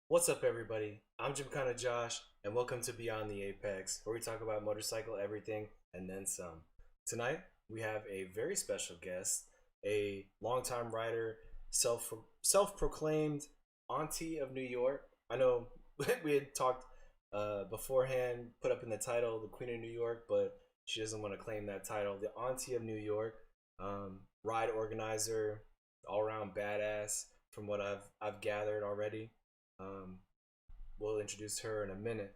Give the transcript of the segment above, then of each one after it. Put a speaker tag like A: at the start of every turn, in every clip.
A: What's up, everybody? I'm Gymkhana Josh, and welcome to Beyond the Apex, where we talk about motorcycle everything and then some. Tonight, we have a very special guest, a longtime rider, self proclaimed Auntie of New York. I know we had talked beforehand, put up in the title, the Queen of New York, but she doesn't want to claim that title. The Auntie of New York, ride organizer, all around badass, from what I've gathered already. Um, we'll introduce her in a minute.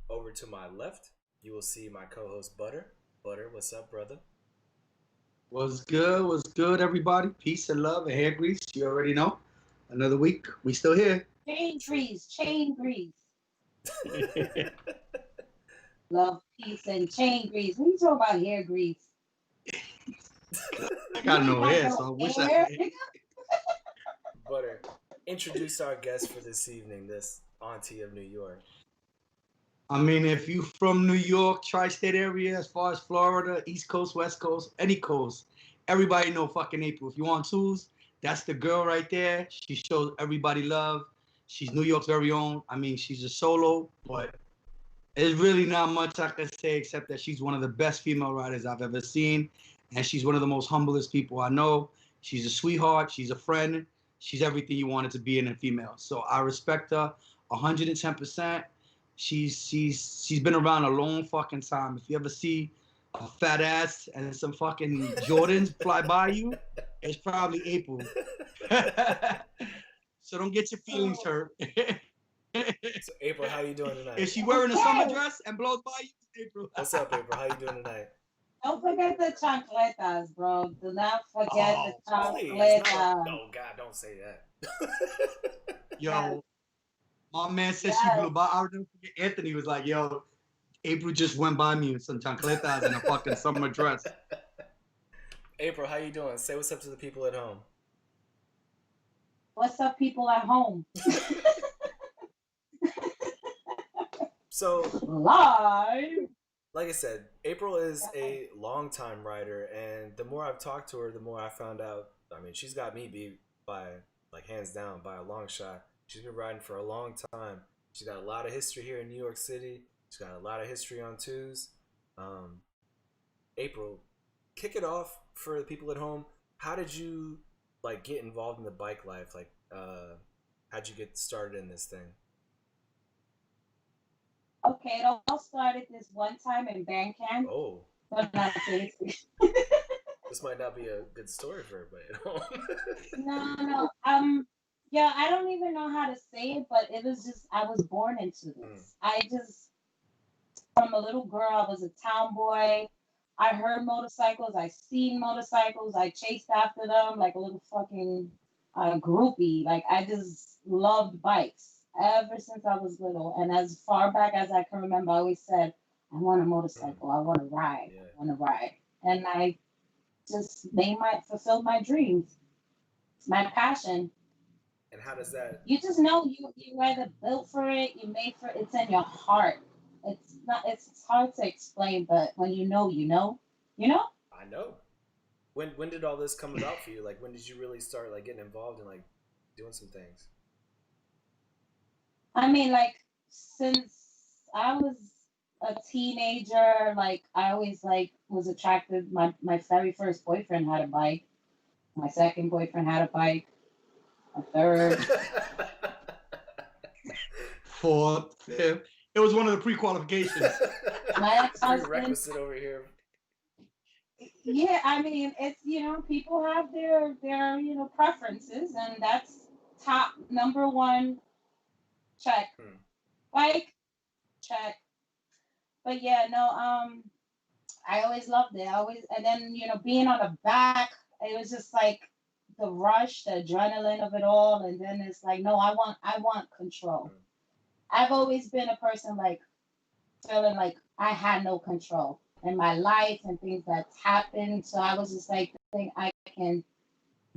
A: Over to my left, you will see my co-host Butter. Butter, what's up, brother?
B: What's good? What's good, everybody? Peace and love and hair grease. You already know. Another week. We still here.
C: Chain grease, chain grease. Love, peace, and chain grease. What are you talking about hair grease?
B: I got no hair, so I wish I had.
A: Butter, introduce our guest for this evening, this Auntie of New York.
B: I mean, if you from New York, tri-state area, as far as Florida, East Coast, West Coast, any coast, everybody know fucking April. If you want tools, that's the girl right there. She shows everybody love. She's New York's very own. I mean, she's a solo, but there's really not much I can say except that she's one of the best female riders I've ever seen. And she's one of the most humblest people I know. She's a sweetheart. She's a friend. She's everything you wanted to be in a female. So I respect her 110%. She's been around a long fucking time. If you ever see a fat ass and some fucking Jordans fly by you, it's probably April. So don't get your feelings hurt.
A: So, April, how you doing tonight?
B: Is she wearing a summer dress and blows by you, April?
A: What's up, April? How you doing tonight?
C: Don't forget the chancletas, bro. Do not forget the
A: Please,
C: chancletas.
A: no, God, don't say that.
B: Yo, my man said she blew by. I'll never forget. Anthony was like, yo, April just went by me with some chancletas and a fucking summer dress.
A: April, how you doing? Say what's up to the people at home.
C: What's up, people at home?
A: So,
C: Live.
A: like I said, April is a longtime rider, and the more I've talked to her, the more I found out. I mean, she's got me beat by, like, hands down, by a long shot. She's been riding for a long time. She's got a lot of history here in New York City. She's got a lot of history on twos. April, kick it off for the people at home. How did you, like, get involved in the bike life? Like, how'd you get started in this thing?
C: Okay, it all started this one time in Bandcamp.
A: Oh,
C: But not seriously.
A: this might not be a good story for everybody at home.
C: No. Yeah, I don't even know how to say it, but it was just I was born into this. From a little girl, I was a tomboy. I heard motorcycles, I seen motorcycles, I chased after them like a little fucking groupie. Like I just loved bikes ever since I was little. And as far back as I can remember, I always said, I want a motorcycle, I want to ride,
A: Yeah.
C: I want to ride. And I just fulfilled my dreams. It's my passion.
A: And how does that?
C: You just know you either built for it, you made for it, it's in your heart. It's hard to explain, but when you know, you know. You know?
A: I know. When did all this come about for you? Like, when did you really start, like, getting involved in, like, doing some things?
C: I mean, like, since I was a teenager, like, I always, like, was attracted. My very first boyfriend had a bike. My second boyfriend had a bike. A third.
B: Fourth, fifth. It was one of the pre-qualifications.
C: My ex-husband.
A: Prerequisite over here.
C: Yeah, I mean, it's, people have their preferences, and that's top number one. Check. Bike, check. But yeah, no, I always loved it. And then, being on the back, it was just like the rush, the adrenaline of it all. And then it's like, no, I want control. I've always been a person like feeling like I had no control in my life and things that's happened. So I was just like, think I can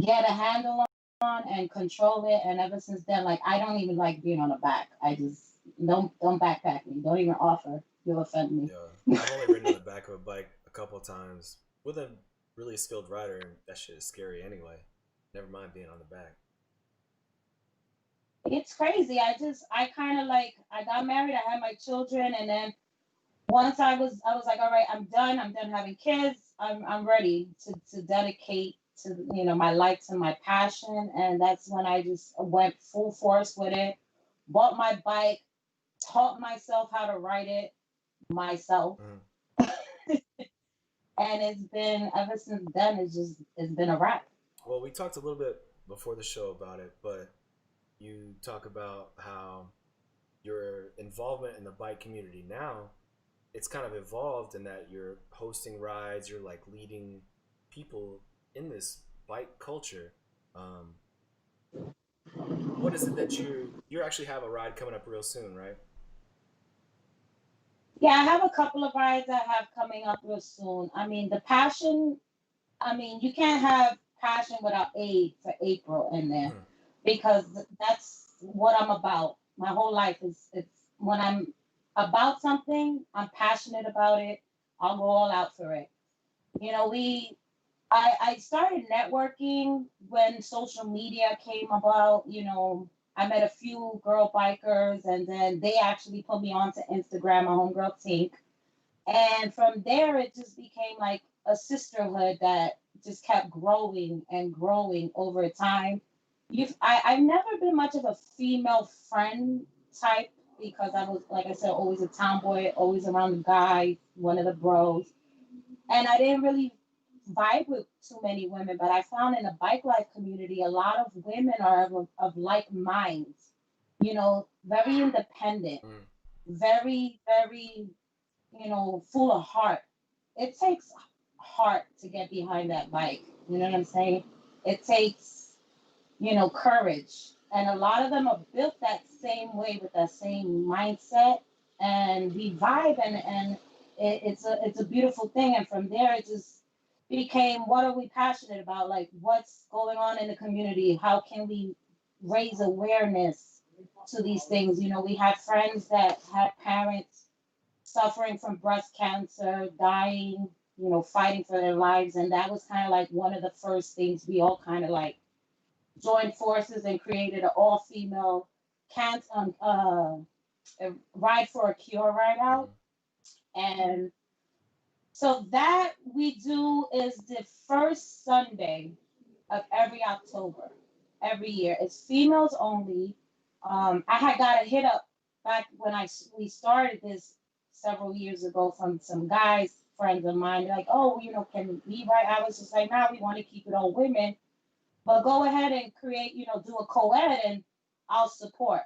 C: get a handle on and control it. And ever since then, like, I don't even like being on the back. I just don't backpack me. Don't even offer. You'll offend me.
A: Yeah, I've only ridden on the back of a bike a couple times with a really skilled rider, and that shit is scary anyway. Never mind being on the back.
C: it's crazy. I kind of like, I got married, I had my children, and then once I was like, all right, I'm done having kids. I'm ready to dedicate to, you know, my life to my passion. And that's when I just went full force with it. Bought my bike, taught myself how to ride it myself. And it's been, ever since then, it's been a wrap.
A: Well, we talked a little bit before the show about it, but you talk about how your involvement in the bike community now, it's kind of evolved in that you're hosting rides, you're like leading people in this bike culture. Um, what is it that you actually have a ride coming up real soon, right?
C: Yeah, I have a couple of rides I have coming up real soon. I mean, the passion, I mean, you can't have passion without A for April in there, because that's what I'm about. My whole life is, it's when I'm about something, I'm passionate about it. I'll go all out for it. You know, I started networking when social media came about. You know, I met a few girl bikers, and then they actually put me onto Instagram, my homegirl Tink. And from there, it just became like a sisterhood that just kept growing and growing over time. I've never been much of a female friend type, because I was, like I said, always a tomboy, always around the guys, one of the bros. And I didn't really vibe with too many women, but I found in the bike life community, a lot of women are of like minds, you know, very independent, very, very, you know, full of heart. It takes heart to get behind that bike. You know what I'm saying? It takes, you know, courage. And a lot of them are built that same way, with that same mindset. And we vibe, and it's a beautiful thing. And from there, it just became, what are we passionate about? Like, what's going on in the community? How can we raise awareness to these things? You know, we had friends that had parents suffering from breast cancer, dying, you know, fighting for their lives. And that was kind of like one of the first things we all kind of like joined forces and created an all female cancer ride for a cure ride out. And so that we do is the first Sunday of every October, every year. It's females only. I had got a hit up back when we started this several years ago from some guys, friends of mine. They're like, oh, you know, can we ride? I was just like, nah, we want to keep it all women, but go ahead and create, you know, do a co-ed, and I'll support.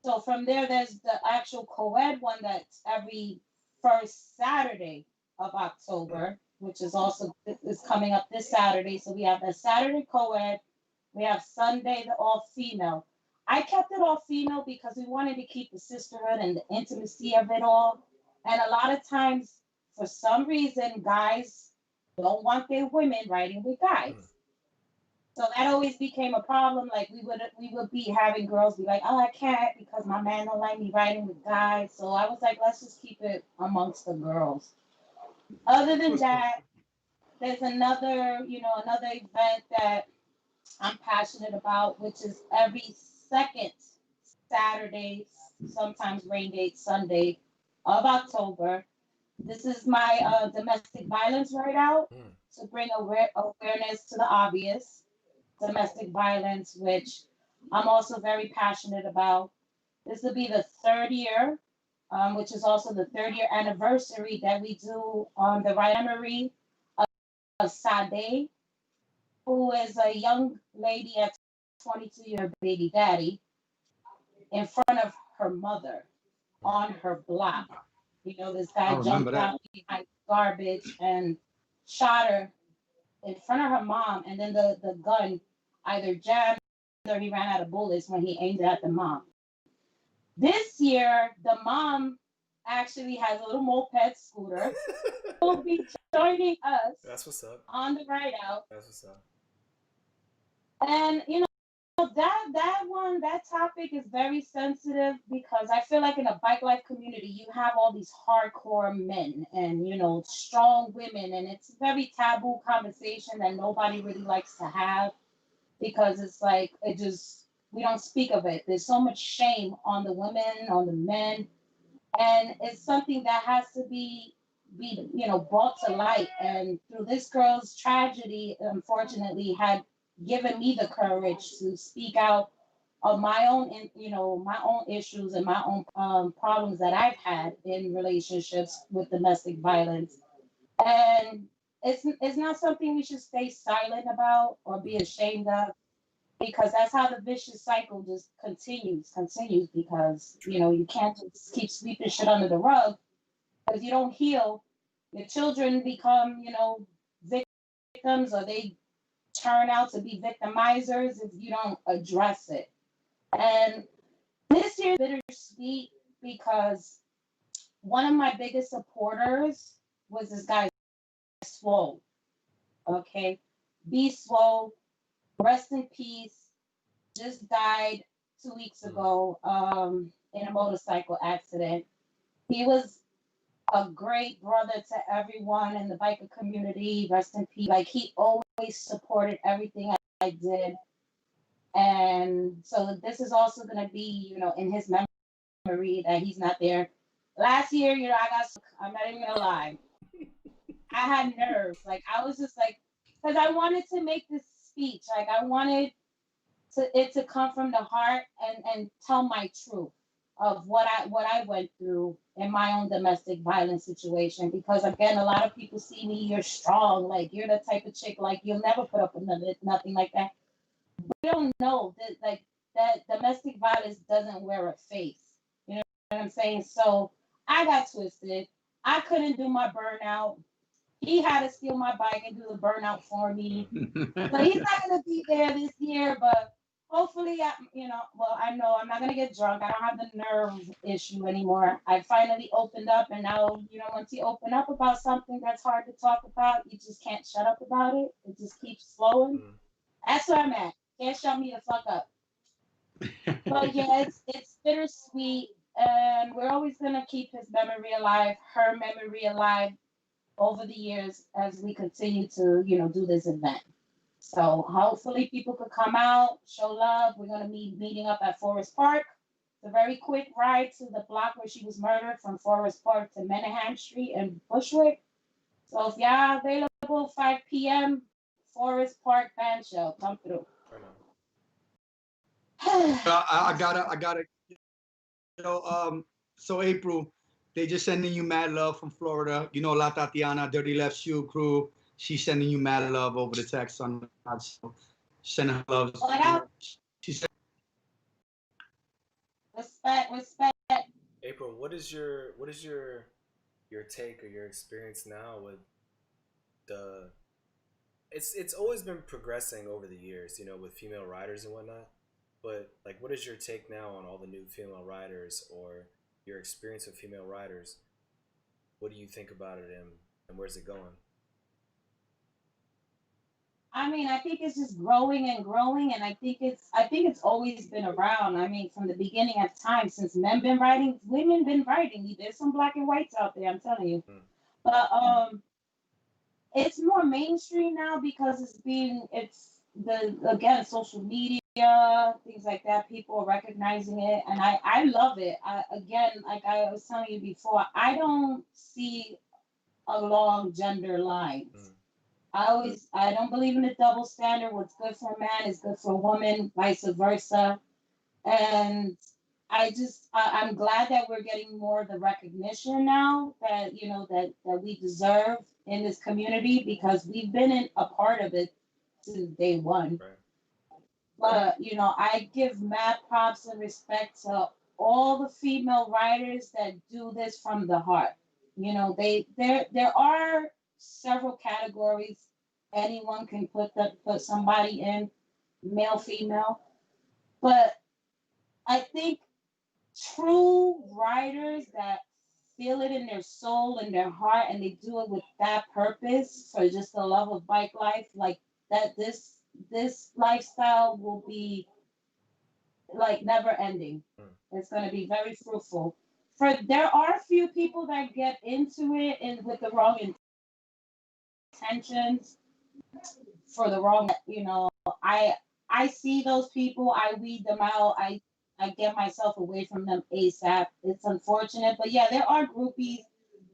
C: So from there, there's the actual co-ed one that's every first Saturday of October, which is also is coming up this Saturday. So we have the Saturday co-ed, we have Sunday the all female. I kept it all female because we wanted to keep the sisterhood and the intimacy of it all. And a lot of times, for some reason, guys don't want their women riding with guys. So that always became a problem. Like, we would be having girls be like, oh, I can't because my man don't like me riding with guys. So I was like, let's just keep it amongst the girls. Other than that, there's another, you know, another event that I'm passionate about, which is every second Saturday, sometimes rain date Sunday of October. This is my domestic violence right out, to bring awareness to the obvious domestic violence, which I'm also very passionate about. This will be the third year, which is also the third-year anniversary that we do on the right memory of Sade, who is a young lady at 22-year baby daddy in front of her mother on her block. You know, this guy jumped out behind garbage and shot her in front of her mom, and then the gun either jammed or he ran out of bullets when he aimed it at the mom. This year, the mom actually has a little moped scooter. Will be joining us.
A: That's what's up.
C: On the ride out.
A: That's what's up.
C: And you know, that topic is very sensitive, because I feel like in a bike life community, you have all these hardcore men and, you know, strong women, and it's a very taboo conversation that nobody really likes to have, because it's like, it just we don't speak of it. There's so much shame on the women, on the men, and it's something that has to be brought to light. And through this girl's tragedy, unfortunately, had given me the courage to speak out of my own, my own issues and my own problems that I've had in relationships with domestic violence. And it's not something we should stay silent about or be ashamed of, because that's how the vicious cycle just continues, because you can't just keep sweeping shit under the rug, because you don't heal. Your children become victims, or they turn out to be victimizers if you don't address it. And this year is bittersweet because one of my biggest supporters was this guy Swole. Okay, B Swole, rest in peace. Just died 2 weeks ago in a motorcycle accident. He was a great brother to everyone in the biker community. Rest in peace. Like, he always supported everything I did. And so this is also going to be, in his memory that he's not there. Last year, I'm not even going to lie. I had nerves. Like, I was just like, because I wanted to make this speech. Like, I wanted it to come from the heart and tell my truth of what I went through in my own domestic violence situation. Because again, a lot of people see me, you're strong, like you're the type of chick, like you'll never put up with nothing like that. But you don't know that domestic violence doesn't wear a face. You know what I'm saying? So I got twisted. I couldn't do my burnout. He had to steal my bike and do the burnout for me. So he's not going to be there this year, but hopefully, I know I'm not going to get drunk. I don't have the nerve issue anymore. I finally opened up, and now, once you open up about something that's hard to talk about, you just can't shut up about it. It just keeps flowing. That's where I'm at. Can't shut me the fuck up. But yeah, it's bittersweet, and we're always going to keep his memory alive, her memory alive, over the years as we continue to, do this event. So hopefully people could come out, show love. We're going to be meeting up at Forest Park. It's a very quick ride to the block where she was murdered, from Forest Park to Menahan Street and Bushwick. So if y'all available, 5 p.m., Forest Park band show, come through.
B: I gotta, so April, they just sending you mad love from Florida. La Tatiana, Dirty Left Shoe Crew. She's sending you mad love over the text on that. So send her love. She said,
C: respect.
A: April, what is your take or your experience now with the? It's always been progressing over the years, with female riders and whatnot. But like, what is your take now on all the new female riders, or your experience with female riders? What do you think about it, and where's it going?
C: I mean, I think it's just growing and growing, and I think it's always been around. I mean, from the beginning of time, since men been riding, women been riding. There's some black and whites out there, I'm telling you. But it's more mainstream now because again, social media, things like that. People are recognizing it, and I love it. Again, like I was telling you before, I don't see along gender lines. I don't believe in the double standard. What's good for a man is good for a woman, vice versa. And I'm glad that we're getting more of the recognition now that, that we deserve in this community, because we've been a part of it since day one.
A: Right.
C: But, I give mad props and respect to all the female writers that do this from the heart. There are several categories anyone can put somebody in, male, female. But I think true writers that feel it in their soul and their heart, and they do it with that purpose for just the love of bike life, like that, this lifestyle will be like never ending. It's going to be very fruitful. There are a few people that get into it and with the wrong intentions, for the wrong, I see those people, I weed them out, I get myself away from them ASAP. It's unfortunate, but yeah, there are groupies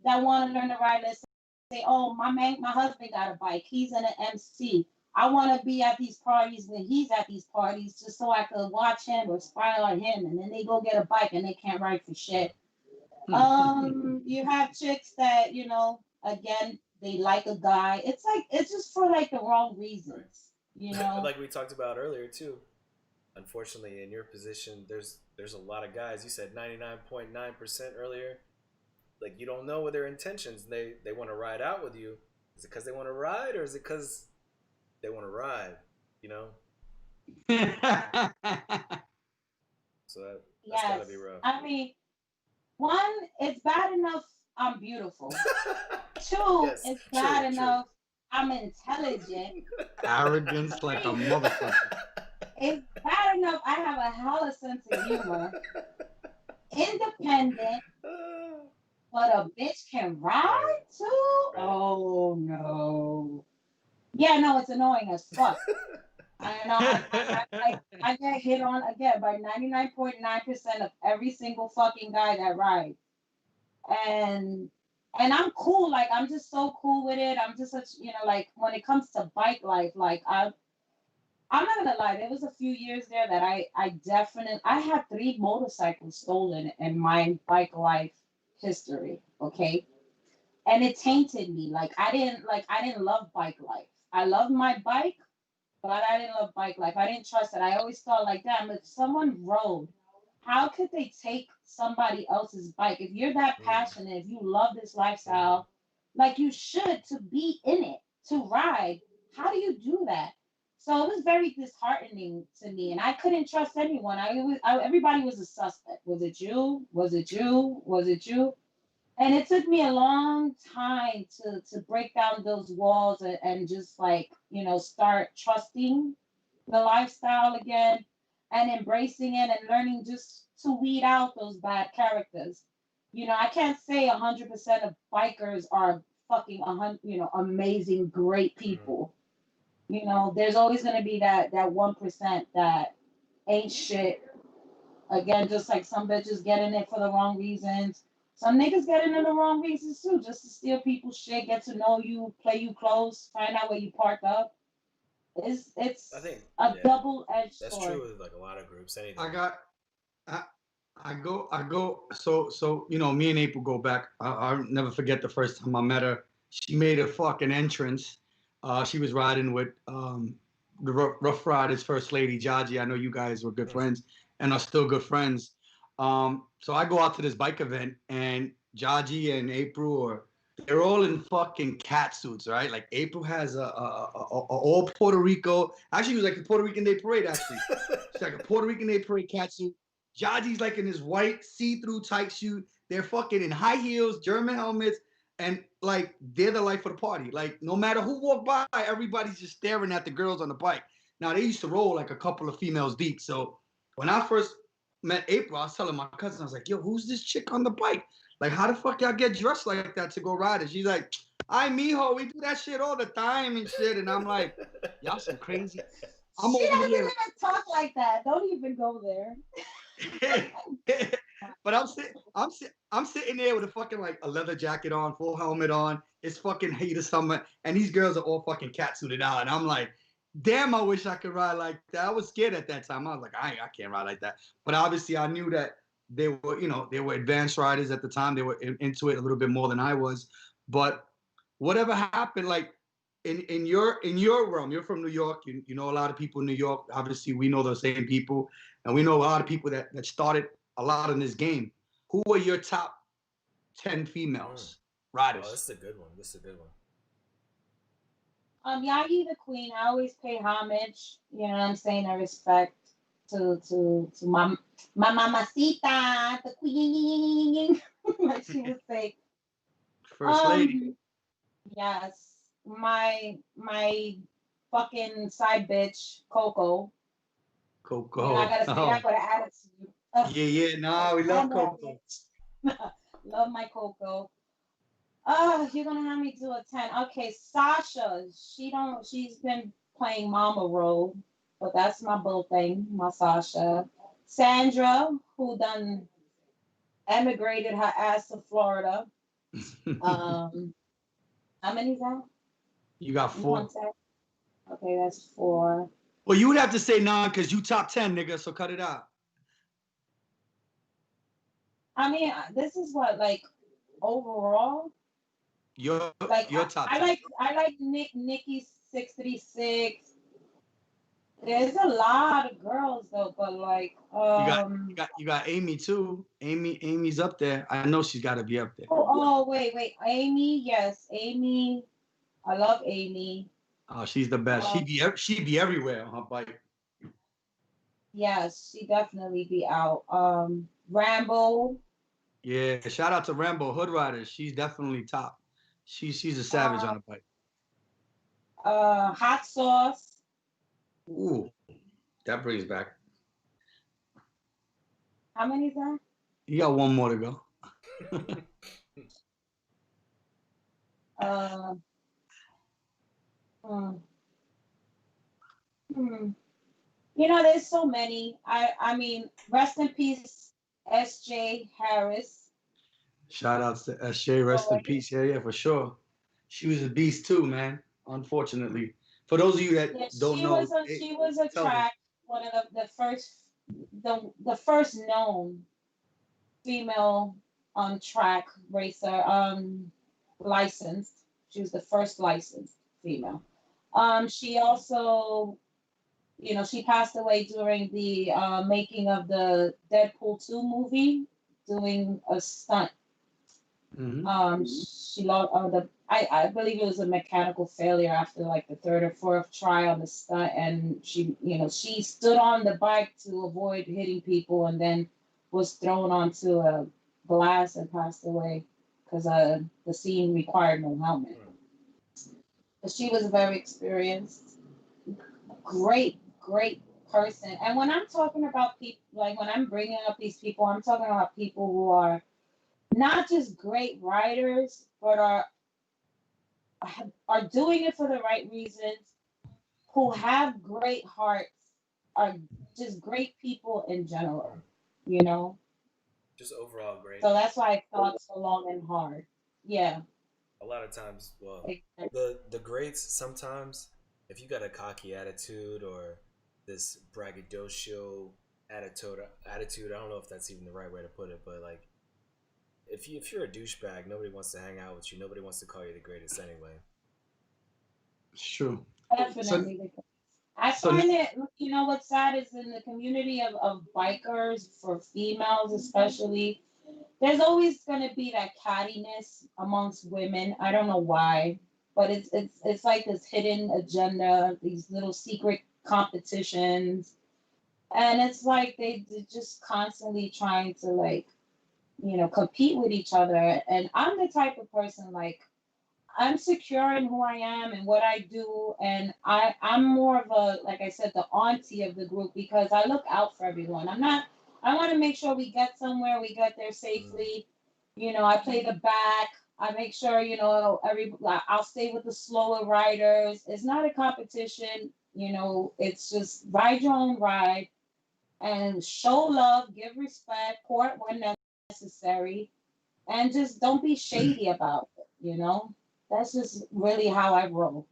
C: that want to learn to ride. Let's say, oh, my husband got a bike. He's an MC. I want to be at these parties when he's at these parties, just so I could watch him or spy on him. And then they go get a bike and they can't ride for shit. You have chicks that, you know, again, they like a guy. It's like it's just for like the wrong reasons, you know.
A: Like we talked about earlier too. Unfortunately, in your position, there's a lot of guys. You said 99.9% earlier. Like you don't know what their intentions. They want to ride out with you. Is it because they want to ride, or is it because they want to ride? You know. So that's gotta be rough.
C: I mean, one, it's bad enough I'm beautiful. Two,
A: Yes,
C: it's bad
A: true.
C: enough I'm intelligent.
B: Arrogance like a motherfucker.
C: It's bad enough I have a hella sense of humor. Independent, but a bitch can ride too?
A: Right.
C: Oh no. Yeah, no, it's annoying as fuck. I know I get hit on again by 99.9% of every single fucking guy that rides. And I'm cool, like I'm just so cool with it. I'm just such, you know, like when it comes to bike life, like I'm not gonna lie, there was a few years there that I had 3 motorcycles stolen in my bike life history, okay? And it tainted me. I didn't love bike life. I loved my bike, but I didn't love bike life. I didn't trust it. I always thought like, damn, if someone rode, how could they take somebody else's bike? If you're that passionate, if you love this lifestyle, like you should to be in it, to ride. How do you do that? So it was very disheartening to me, and I couldn't trust anyone. Everybody was a suspect. Was it you? Was it you? Was it you? And it took me a long time to break down those walls and just like, you know, start trusting the lifestyle again and embracing it and learning just to weed out those bad characters. You know, I can't say 100% of bikers are fucking, you know, amazing, great people. You know, there's always going to be that 1% that ain't shit. Again, just like some bitches get in it for the wrong reasons. Some niggas get in it the wrong reasons too, just to steal people's shit, get to know you, play you close, find out where you park up. It's
A: I think
C: a double-edged sword.
A: That's true with like a lot of groups. Anything.
B: I go. So you know, me and April go back. I'll never forget the first time I met her. She made a fucking entrance. She was riding with the Rough Riders First Lady Jaji. I know you guys were good friends and are still good friends. So I go out to this bike event and Jaji and April they're all in fucking cat suits, right? Like April has a all Puerto Rico. Actually, it was like the Puerto Rican Day Parade. Actually, it's like a Puerto Rican Day Parade cat suit. Jaji's like in his white see-through tight suit. They're fucking in high heels, German helmets, and like they're the life of the party. Like no matter who walk by, everybody's just staring at the girls on the bike. Now they used to roll like a couple of females deep. So when I first met April, I was telling my cousin, I was like, yo, who's this chick on the bike? Like, how the fuck y'all get dressed like that to go ride? And she's like, I, mijo, we do that shit all the time and shit. And I'm like, y'all some crazy.
C: She doesn't even talk like that. Don't even go there.
B: But I'm sitting there with a fucking like a leather jacket on, full helmet on. It's fucking heat of summer, and these girls are all fucking catsuited out. And I'm like, damn, I wish I could ride like that. I was scared at that time. I was like, I can't ride like that. But obviously, I knew that they were, you know, they were advanced riders at the time. They were into it a little bit more than I was. But whatever happened, like in your realm, you're from New York. You know a lot of people in New York. Obviously, we know those same people, and we know a lot of people that started a lot in this game. Who are your top 10 females riders?
A: Oh, this is a good one.
C: Yagi the queen. I always pay homage. You know what I'm saying? I respect to my mamacita, the queen, like she would say.
B: First lady.
C: Yes, my fucking side bitch, Coco.
B: Coco.
C: You know, I gotta say that with an attitude.
B: Yeah. No, we love Coco.
C: Love my Coco. You're gonna have me do a 10. Okay, Sasha. She's been playing mama role but that's my bull thing, my Sasha. Sandra, who done emigrated her ass to Florida. How many is that?
B: You got 4.
C: Okay, that's 4.
B: Well, you would have to say 9 because you top 10, nigga. So cut it out.
C: I mean, this is what, like, overall.
B: Your top 10.
C: I like Nikki 636. There's a lot of girls though, but like
B: you got Amy too. Amy's up there. I know she's got to be up there.
C: Oh wait, Amy, yes, Amy. I love Amy.
B: Oh, she's the best. She'd be everywhere on her bike.
C: Yes, she definitely be out. Rambo.
B: Yeah, shout out to Rambo Hood Riders. She's definitely top. She's a savage on a bike.
C: Hot Sauce.
B: Ooh, that brings back.
C: How many is that?
B: You got 1 more to go.
C: You know, there's so many. I mean, rest in peace, S.J. Harris.
B: Shout out to S.J. Rest in peace. Yeah, for sure. She was a beast too, man. Unfortunately, for those of you that don't know,
C: she was a track, one of the first known female on track racer, licensed. She was the first licensed female. She also, you know, she passed away during the making of the Deadpool 2 movie, doing a stunt.
B: Mm-hmm.
C: She lost I believe it was a mechanical failure after like the 3rd or 4th try on the stunt, and she, you know, she stood on the bike to avoid hitting people, and then was thrown onto a glass and passed away because the scene required no helmet. But she was very experienced, great person. And when I'm talking about people, like when I'm bringing up these people, I'm talking about people who are not just great writers, but are doing it for the right reasons, who have great hearts, are just great people in general, you know?
A: Just overall great.
C: So that's why I thought so long and hard. Yeah.
A: A lot of times, well, the greats, sometimes, if you got a cocky attitude or this braggadocio attitude, I don't know if that's even the right way to put it, but like, if you're a douchebag, nobody wants to hang out with you. Nobody wants to call you the greatest anyway.
B: It's true.
C: Definitely. I find it, you know, what's sad is in the community of bikers, for females especially, there's always going to be that cattiness amongst women. I don't know why, but it's like this hidden agenda, these little secret competitions. And it's like they're just constantly trying to, like, you know, compete with each other. And I'm the type of person, like, I'm secure in who I am and what I do. And I'm more of a, like I said, the auntie of the group, because I look out for everyone. I want to make sure we get somewhere, we get there safely. You know, I play the back. I make sure, you know, I'll stay with the slower riders. It's not a competition, you know, it's just ride your own ride and show love, give respect, support when necessary, and just don't be shady about it, you know? That's just really how I roll.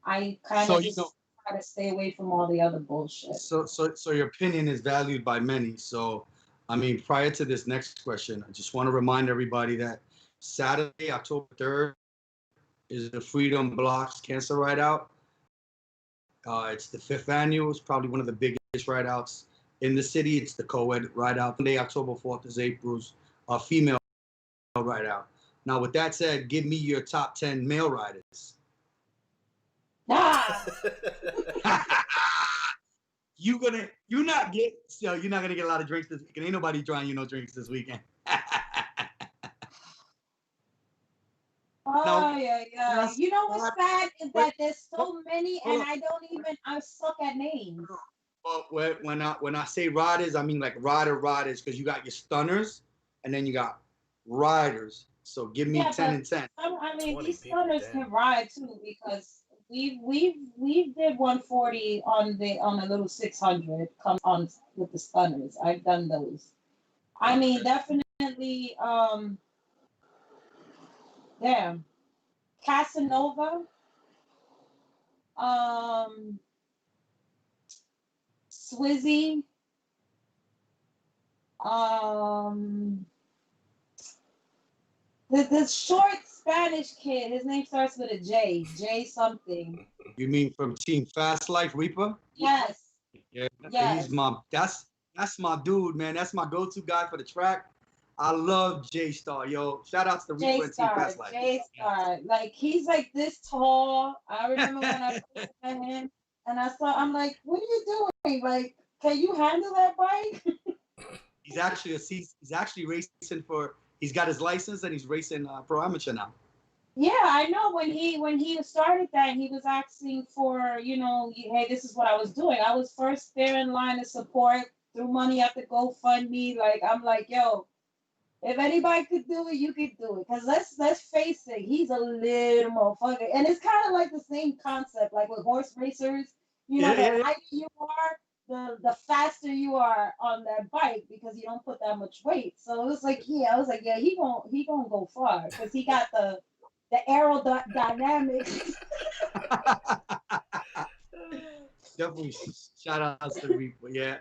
C: I kind of try to stay away from all the other bullshit.
B: So your opinion is valued by many. So, I mean, prior to this next question, I just want to remind everybody that Saturday, October 3rd, is the Freedom Blocks Cancer Ride Out. It's the 5th annual. It's probably one of the biggest ride outs in the city. It's the co-ed ride out. Sunday, October 4th is April's female ride out. Now, with that said, give me your top 10 male riders. You're not gonna get a lot of drinks this weekend. Ain't nobody drawing you no drinks this weekend.
C: Yeah. You know what's sad is that there's so many, and I suck at names.
B: Well, when I say riders, I mean like riders, because you got your stunners, and then you got riders. So give me 10 and 10.
C: I mean, these stunners can ride too, because We've did 140 on a little 600 come on with the stunners. I've done those. I mean, definitely. Damn, Casanova. Swizzy. The short Spanish kid. His name starts with a J. J something.
B: You mean from Team Fast Life Reaper?
C: Yes.
B: Yeah.
C: Yes.
B: That's my dude, man. That's my go-to guy for the track. I love J Star, yo. Shout outs to Reaper and Team Fast Life.
C: J Star. Like he's like this tall. I remember when I first met him and I'm like, what are you doing? Like, can you handle that bike?
B: He's actually racing for. He's got his license and he's racing pro amateur now.
C: Yeah, I know. When he started that, he was asking for, hey, this is what I was doing. I was first there in line of support, threw money at the GoFundMe. Like I'm like, yo, if anybody could do it, you could do it. Cause let's face it, he's a little motherfucker, and it's kind of like the same concept, like with horse racers. The higher you are, the faster you are on that bike because you don't put that much weight. So it was like, I was like, yeah, he gonna go far because he got the aerodynamics.
B: Definitely shout out to Reaper. Yeah.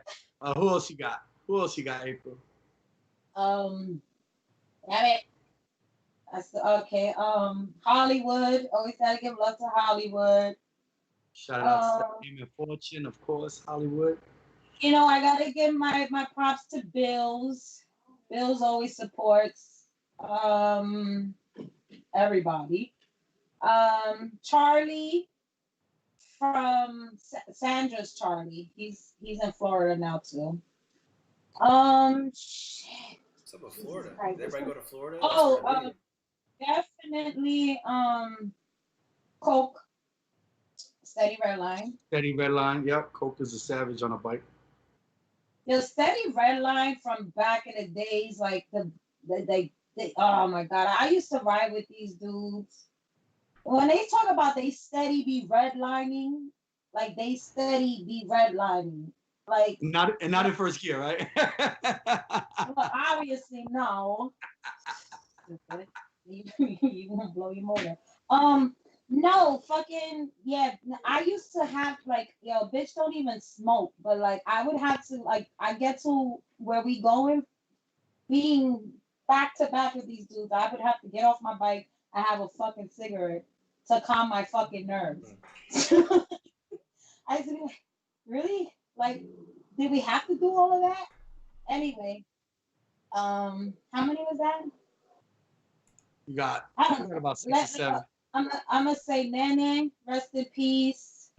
B: Who else you got? April?
C: Damn it. Okay. Hollywood. Always gotta give love to Hollywood.
B: Shout out to Fame and Fortune, of course, Hollywood.
C: I gotta give my props to Bills. Bills always supports everybody. Charlie from Sandra's Charlie. He's in Florida now too. Shit.
A: What's up with Florida? Did everybody go to Florida?
C: Oh, definitely Coke. Steady Redline.
B: Steady Redline, yep. Coke is a savage on a bike.
C: The Steady Redline from back in the days, like they oh my god, I used to ride with these dudes. When they talk about they steady be redlining, like they steady be redlining. Like
B: not in first gear, right?
C: well, obviously no. You won't blow your motor. No, fucking yeah. I used to have like, yo, bitch, don't even smoke, but like I would have to like I get to where we going, being back to back with these dudes. I would have to get off my bike and have a fucking cigarette to calm my fucking nerves. I said, really? Like, did we have to do all of that? Anyway, how many was that?
B: You got about 67.
C: I'm gonna say Nene, rest in peace.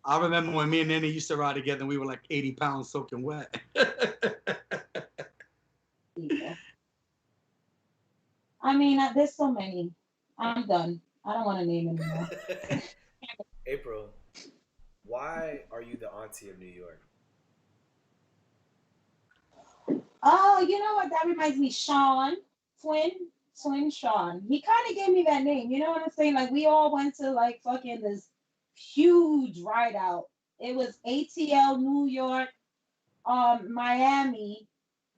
B: I remember when me and Nene used to ride together and we were like 80 pounds soaking wet.
C: I mean, there's so many. I'm done. I don't want to name anymore.
A: April, why are you the auntie of New York?
C: Oh, you know what? That reminds me, Sean, twin Sean. He kind of gave me that name. You know what I'm saying? Like we all went to like fucking this huge ride out. It was ATL New York, Miami,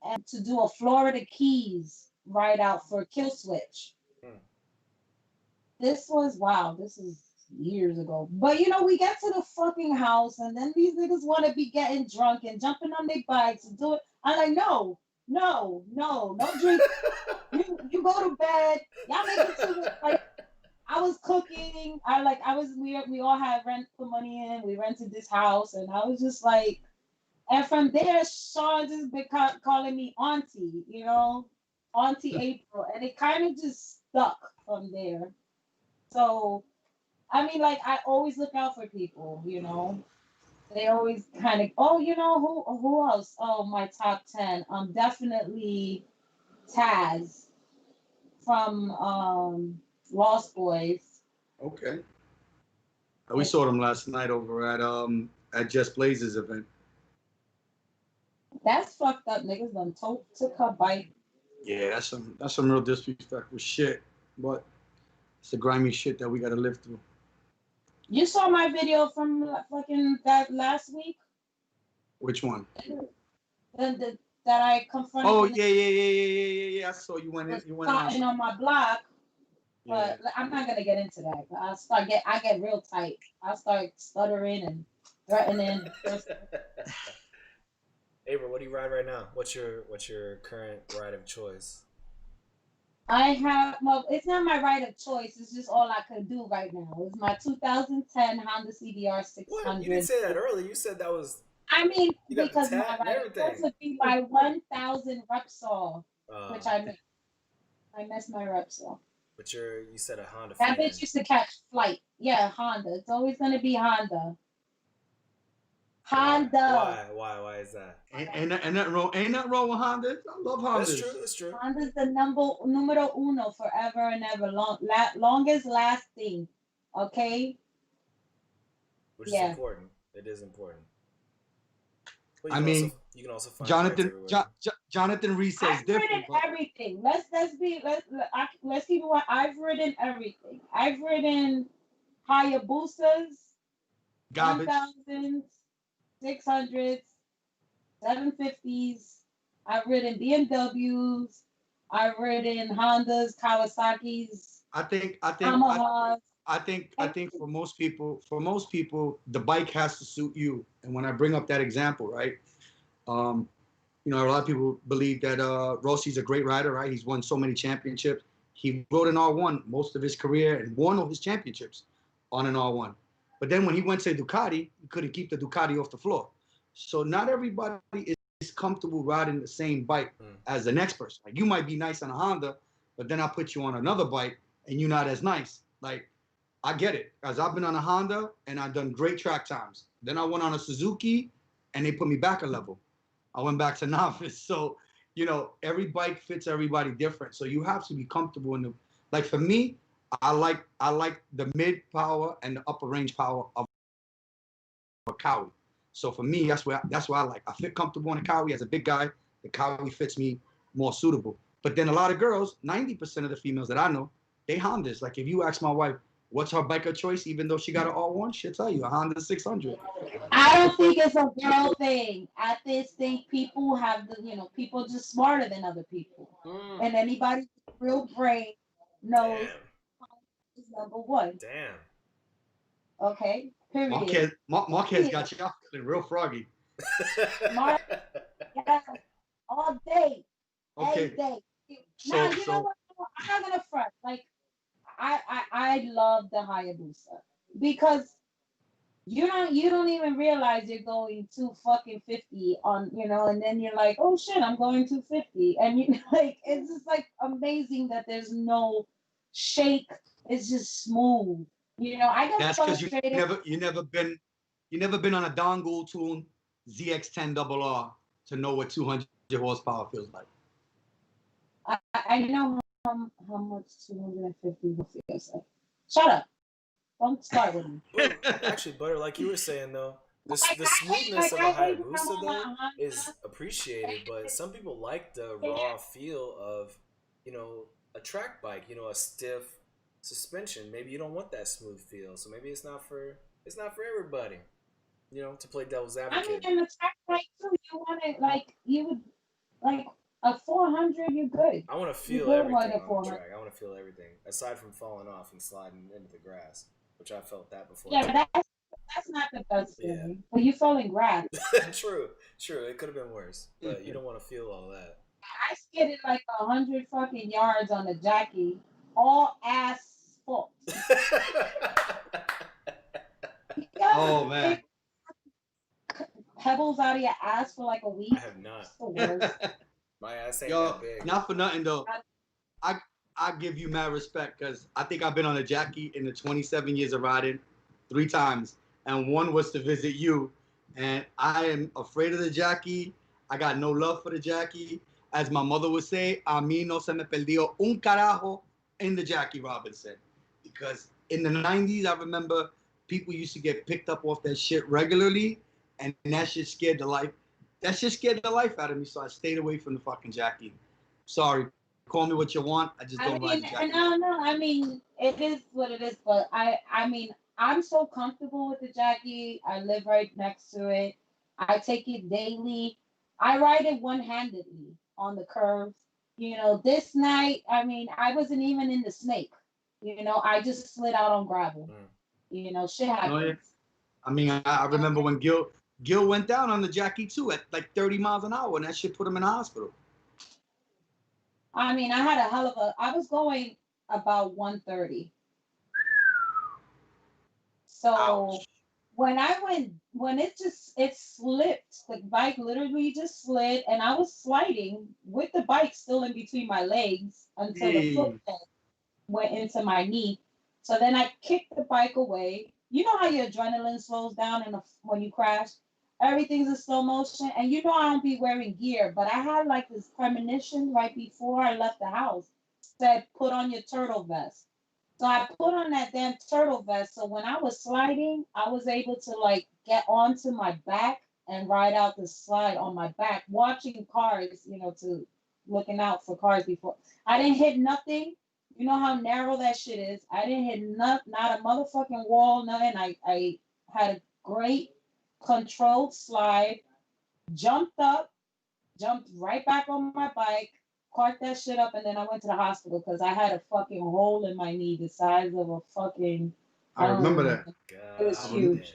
C: and to do a Florida Keys ride out for Kill Switch. This is years ago. But we get to the fucking house and then these niggas want to be getting drunk and jumping on their bikes and do it. I'm like, no drink. you go to bed. Y'all make it to like I was cooking. We all had rent, put money in. We rented this house and I was just like, and from there, Sean just been calling me auntie, Auntie April. And it kind of just stuck from there. So, I mean, like, I always look out for people, They always kind of, who else? Oh, my top 10. Definitely Taz from Lost Boys.
B: Okay. We saw them last night over at Jess Blaze's event.
C: That's fucked up. Niggas done took her bike.
B: Yeah, that's some real disrespectful shit. But it's the grimy shit that we gotta live through.
C: You saw my video from fucking that last week?
B: Which one?
C: That I confronted.
B: Oh yeah. I saw you went in. You went
C: on my block.
B: Yeah.
C: But I'm not gonna get into that. I get real tight. I'll start stuttering and threatening.
A: April, what do you ride right now? What's your current ride of choice?
C: It's not my right of choice. It's just all I could do right now. It's my 2010 Honda CBR 600.
A: What? You didn't say that earlier. You said that was.
C: I mean,
A: because
C: my right of choice would be my 1000 Repsol, which I missed. I missed my Repsol.
A: But you said a Honda.
C: That bitch used to catch flight. Yeah, Honda. It's always gonna be Honda. Honda.
A: Why is that?
B: Ain't nothing wrong with Honda. I love Honda.
A: That's true.
C: Honda's the numero uno forever and ever. Longest lasting. Okay.
A: Which is important. It is important.
C: But
B: you
A: can also find
B: Jonathan Reese says
C: I've ridden everything. Let's keep it one. I've ridden everything. I've ridden Hayabusas, 1000s, 600s, 750s. I've ridden BMWs. I've ridden Hondas, Kawasaki's.
B: I think for most people, the bike has to suit you. And when I bring up that example, right? You know, a lot of people believe that Rossi's a great rider, right? He's won so many championships. He rode an R1 most of his career and won all his championships on an R1. But then when he went to Ducati, he couldn't keep the Ducati off the floor. So not everybody is comfortable riding the same bike as the next person. Like, you might be nice on a Honda, but then I put you on another bike and you're not as nice. Like, I get it, because I've been on a Honda and I've done great track times. Then I went on a Suzuki and they put me back a level. I went back to novice. So, you know, every bike fits everybody different. So you have to be comfortable in the, like for me, I like the mid power and the upper range power of a Kawi. So for me, that's where I like. I feel comfortable in a Kawi as a big guy. The Kawi fits me more suitable. But then a lot of girls, 90% of the females that I know, they Hondas. Like if you ask my wife, what's her bike of choice, even though she got an R1, she'll tell you a Honda 600.
C: I don't think it's a girl thing. I just think people have people just smarter than other people. And anybody with real brain knows is number one.
A: Damn.
C: Okay. Period.
B: Marquez got you feeling real froggy.
C: Yeah, all day.
B: Okay.
C: Every day. Now, you know what? I'm not gonna front. Like, I love the Hayabusa because you don't even realize you're going 250 on, and then you're like, oh shit, I'm going 250, and you like it's just like amazing that there's no shake. It's just smooth. I get
B: That's because you never been on a Don Gould tune ZX10 RR to know what 200 horsepower feels like.
C: I know how much 250 feels like. Shut up. Don't start with me.
A: Actually, Butter, like you were saying though, the smoothness of a Hayabusa though is appreciated, but some people like the raw feel of, a track bike, a stiff suspension. Maybe you don't want that smooth feel, so maybe it's not for everybody. To play devil's advocate.
C: I mean, in a track bike too, you want it like a 400. You're good.
A: I want to feel everything on the track. I want to feel everything aside from falling off and sliding into the grass, which I felt that before.
C: Yeah, but that's not the best feeling. Yeah. But you fell in grass.
A: True. It could have been worse, but you don't want to feel all that.
C: I skidded like 100 fucking yards on the Jackie, all asphalt.
B: Oh man.
C: Pebbles out of your ass for like a week.
A: I have not.
C: It's the worst.
A: My ass ain't that big.
B: Not for nothing though. I give you mad respect because I think I've been on a Jackie in the 27 years of riding 3 times, and one was to visit you. And I am afraid of the Jackie. I got no love for the Jackie. As my mother would say, a mí no se me perdió un carajo in the Jackie Robinson. Because in the 90s, I remember people used to get picked up off that shit regularly, and that shit scared the life. That shit scared the life out of me, so I stayed away from the fucking Jackie. Sorry, call me what you want. I just don't ride the Jackie.
C: No. I mean, it is what it is, but I mean, I'm so comfortable with the Jackie. I live right next to it. I take it daily. I ride it one-handedly on the curves. You know, this night, I mean, I wasn't even in the snake. You know, I just slid out on gravel. You know, shit happens.
B: Oh, yeah. I mean, I remember when Gil went down on the Jackie too at like 30 miles an hour, and that shit put him in the hospital.
C: I mean, I had a hell of a. I was going about 130. So
B: Ouch.
C: when it slipped, the bike literally just slid, and I was sliding with the bike still in between my legs until the foot went into my knee. So then I kicked the bike away. You know how your adrenaline slows down when you crash? Everything's in slow motion. And you know I don't be wearing gear, but I had like this premonition right before I left the house. Said, put on your turtle vest. So I put on that damn turtle vest. So when I was sliding, I was able to like get onto my back and ride out the slide on my back, watching cars, you know, to looking out for cars before. I didn't hit nothing. You know how narrow that shit is. I didn't hit not a motherfucking wall, nothing. I had a great controlled slide, jumped up, jumped right back on my bike, parked that shit up, and then I went to the hospital because I had a fucking hole in my knee the size of a fucking.
B: I remember that.
C: It was huge.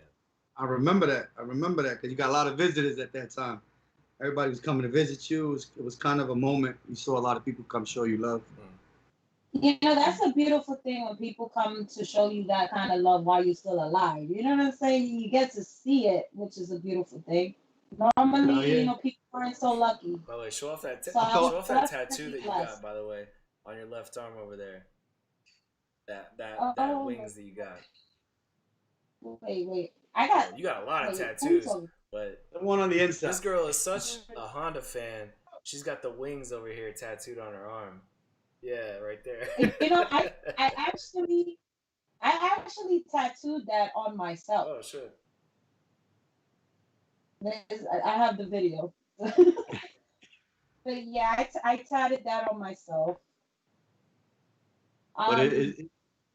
B: I remember that because you got a lot of visitors at that time. Everybody was coming to visit you. It was kind of a moment. You saw a lot of people come show you love.
C: You know, that's a beautiful thing when people come to show you that kind of love while you're still alive. You know what I'm saying? You get to see it, which is a beautiful thing. Normally, you know, people aren't so lucky.
A: By the way, show off that tattoo that you got, by the way, on your left arm over there. That wings that you got.
C: Wait. I got.
A: You got a lot of tattoos, but
B: the one on the inside.
A: This girl is such a Honda fan. She's got the wings over here tattooed on her arm. Yeah, right there.
C: You know, I actually tattooed that on myself.
A: Oh, shit.
C: I have the video. But yeah, I tatted that on myself.
B: But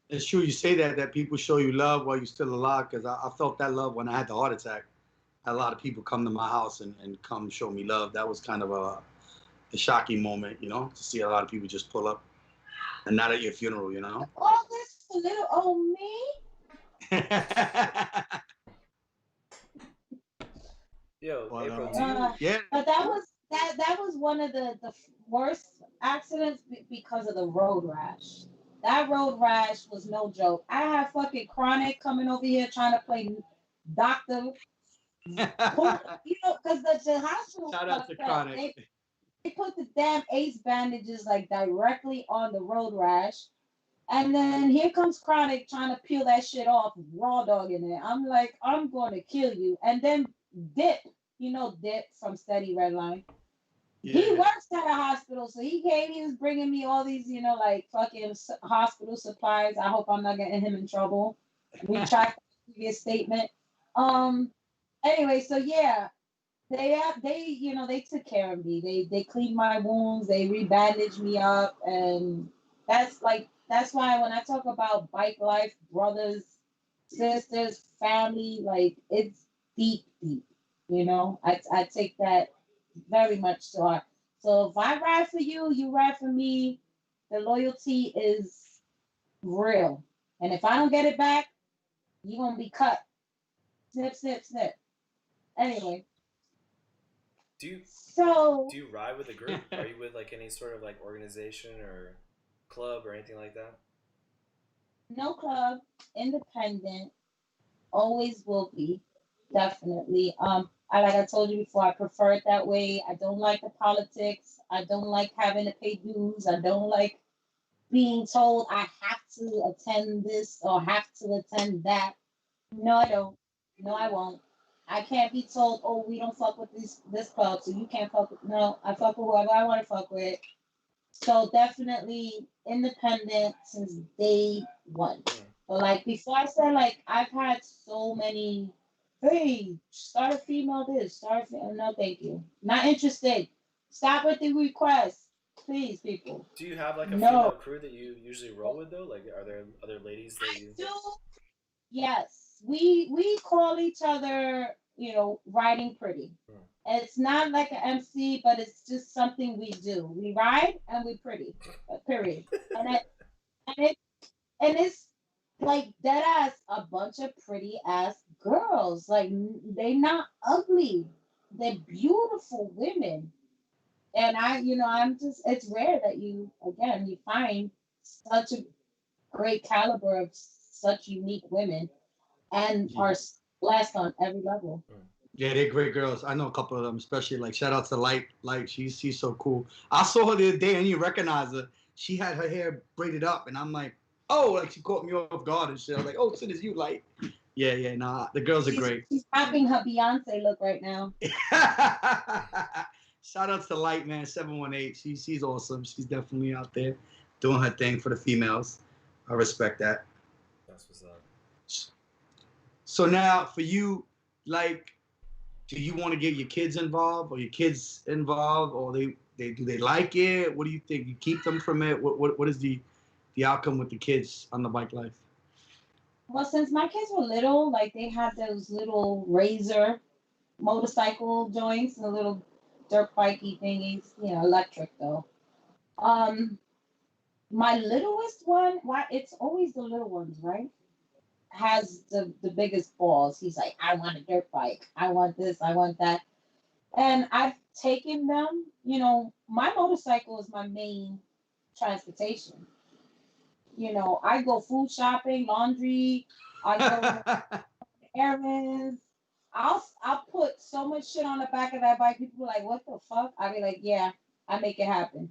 B: it's true you say that people show you love while you're still alive, because I felt that love when I had the heart attack. I had a lot of people come to my house and come show me love. That was kind of a shocking moment, you know, to see a lot of people just pull up and not at your funeral, you know.
C: Oh, this little old me.
A: Yo, April,
B: yeah.
C: But that was one of the worst accidents because of the road rash. That road rash was no joke. I had fucking Chronic coming over here trying to play doctor. You know, because the hospital.
B: Shout out to Chronic.
C: They put the damn ace bandages like directly on the road rash. And then here comes Chronic trying to peel that shit off, raw dog in it. I'm like, I'm going to kill you. And then Dip, you know Dip from Steady Redline. Yeah. He works at a hospital, so he was bringing me all these, you know, like fucking hospital supplies. I hope I'm not getting him in trouble. Retract the previous statement. Anyway, so yeah. They you know, they took care of me. They cleaned my wounds, they rebandaged me up, and that's why when I talk about bike life, brothers, sisters, family, like it's deep, you know. I take that very much to heart. So if I ride for you, you ride for me. The loyalty is real, and if I don't get it back, you're gonna be cut. Snip, snip, snip. Anyway.
A: Do you ride with a group? Are you with like any sort of like organization or club or anything like that?
C: No club, independent, always will be, definitely. Like I told you before, I prefer it that way. I don't like the politics. I don't like having to pay dues. I don't like being told I have to attend this or have to attend that. No, I don't. No, I won't. I can't be told, oh, we don't fuck with this club, so you can't fuck with. No, I fuck with whoever I want to fuck with. So definitely independent since day one. But like before, I said like I've had so many. Hey, start a female this, start a female. No, thank you. Not interested. Stop with the request, please, people.
A: Do you have like a female crew that you usually roll with though? Like, are there other ladies that you?
C: Yes, we call each other, you know, riding pretty. It's not like an MC, but it's just something we do. We ride and we pretty, period. And it and it and it's like dead ass a bunch of pretty ass girls. Like they not ugly. They're beautiful women. And I'm just it's rare that you find such a great caliber of such unique women and
B: Yeah.
C: are blessed on every level.
B: Yeah, they're great girls. I know a couple of them, especially like shout out to Light. Light, she's so cool. I saw her the other day and you recognize her. She had her hair braided up, and I'm like, oh, like she caught me off guard and shit. I was like, oh, shit, is you Light? Yeah, yeah, nah, the girls are great.
C: She's rocking her Beyonce look right now.
B: Shout out to Light, man, 718. She's awesome. She's definitely out there doing her thing for the females. I respect that.
A: That's what's up.
B: So now for you, like, do you want to get your kids involved, or your kids involved, or they do they like it? What do you think? You keep them from it? What is the outcome with the kids on the bike life?
C: Well, since my kids were little, like they had those little razor motorcycle joints and the little dirt bikey thingies, electric though. Um, my littlest one, why it's always the little ones, right? Has the biggest balls. He's like, I want a dirt bike. I want this. I want that. And I've taken them. My motorcycle is my main transportation. I go food shopping, laundry. I go errands. I'll put so much shit on the back of that bike. People are like, what the fuck? I'll be like, yeah, I make it happen.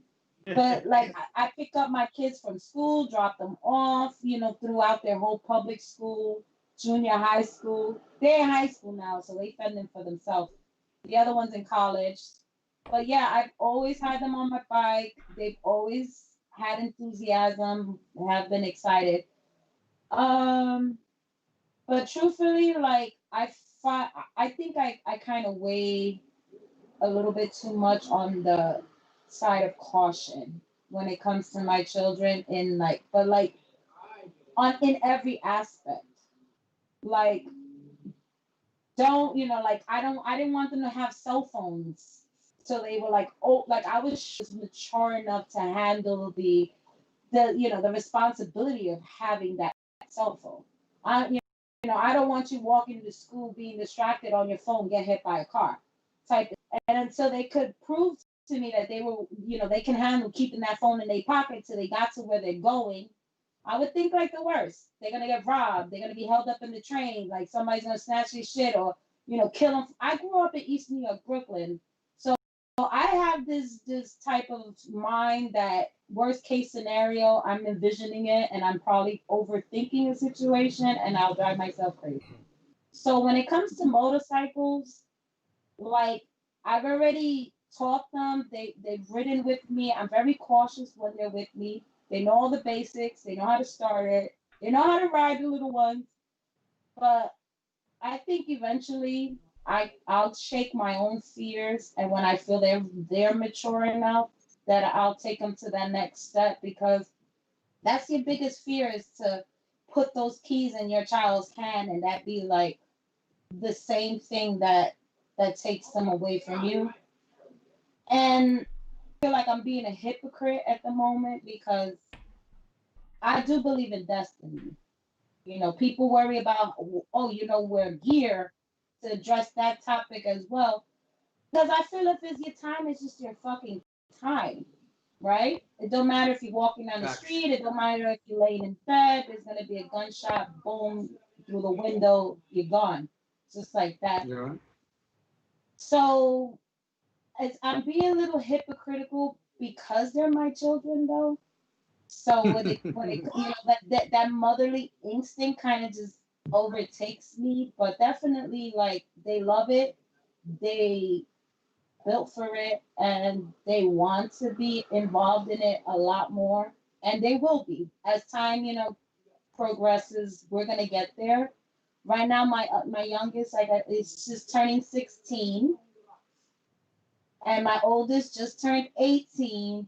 C: But like I pick up my kids from school, drop them off, throughout their whole public school, junior high school. They're in high school now, so they fend them for themselves. The other one's in college. But yeah, I've always had them on my bike. They've always had enthusiasm, have been excited. Um, but truthfully, like I think I kind of weigh a little bit too much on the side of caution when it comes to my children but like on in every aspect. Like don't like I didn't want them to have cell phones till they were like oh like I was mature enough to handle the responsibility of having that cell phone. I don't want you walking to school being distracted on your phone, get hit by a car, type. And until they could prove to me that they were, they can handle keeping that phone in their pocket till they got to where they're going, I would think like the worst. They're gonna get robbed. They're gonna be held up in the train. Like somebody's gonna snatch their shit or kill them. I grew up in East New York, Brooklyn, so I have this type of mind that worst case scenario, I'm envisioning it and I'm probably overthinking a situation and I'll drive myself crazy. So when it comes to motorcycles, like I've already taught them. They've ridden with me. I'm very cautious when they're with me. They know all the basics. They know how to start it. They know how to ride the little ones. But I think eventually I'll shake my own fears, and when I feel they're mature enough, that I'll take them to that next step because that's your biggest fear is to put those keys in your child's hand and that be like the same thing that takes them away from you. And I feel like I'm being a hypocrite at the moment because I do believe in destiny. People worry about, oh, wear gear to address that topic as well. Because I feel if it's your time, it's just your fucking time, right? It don't matter if you're walking down the street. It don't matter if you're laying in bed. There's going to be a gunshot, boom, through the window, you're gone. Just like that.
B: Yeah.
C: So I'm being a little hypocritical because they're my children, though. So when it that motherly instinct kind of just overtakes me, but definitely like they love it, they built for it, and they want to be involved in it a lot more, and they will be as time progresses. We're gonna get there. Right now, my youngest is just turning 16, and my oldest just turned 18.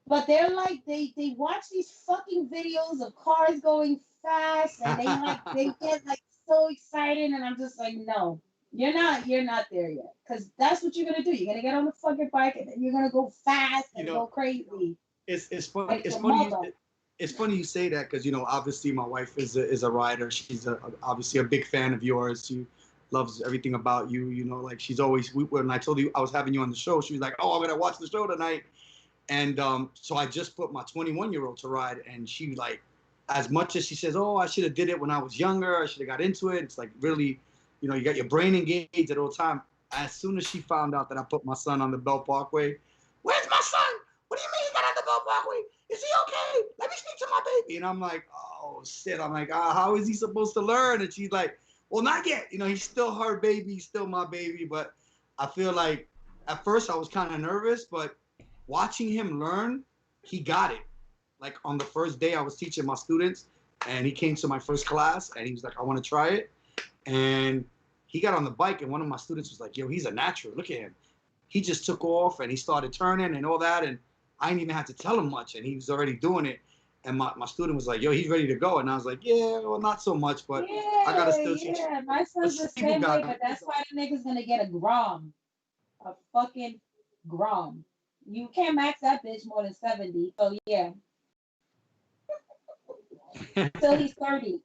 C: But they're like they watch these fucking videos of cars going fast, and they get like so excited, and I'm just like, no, you're not there yet, because that's what you're gonna do. You're gonna get on the fucking bike, and then you're gonna go fast and go crazy.
B: It's funny.
C: Like your
B: It's funny you say that because obviously my wife is a rider. She's obviously a big fan of yours. She loves everything about you. Like she's always when I told you I was having you on the show, she was like, "Oh, I'm gonna watch the show tonight." And so I just put my 21-year-old to ride, and she like, as much as she says, "Oh, I should have did it when I was younger. I should have got into it." It's like really, you got your brain engaged at all time. As soon as she found out that I put my son on the Belt Parkway, where's my son? What do you mean he got on the Belt Parkway? Is he okay? Let me speak to my baby. And I'm like, oh shit. I'm like, how is he supposed to learn? And she's like, well, not yet. He's still her baby, he's still my baby. But I feel like at first I was kind of nervous, but watching him learn, he got it. Like on the first day I was teaching my students, and he came to my first class, and he was like, I want to try it. And he got on the bike, and one of my students was like, yo, he's a natural. Look at him. He just took off, and he started turning and all that, and I didn't even have to tell him much, and he was already doing it. And my student was like, yo, he's ready to go. And I was like, yeah, well, not so much, but I got to still teach.
C: Yeah, my son's the same way, but that's why the nigga's going to get a Grom. A fucking Grom. You can't max that bitch more than 70. So, yeah. Till he's 30.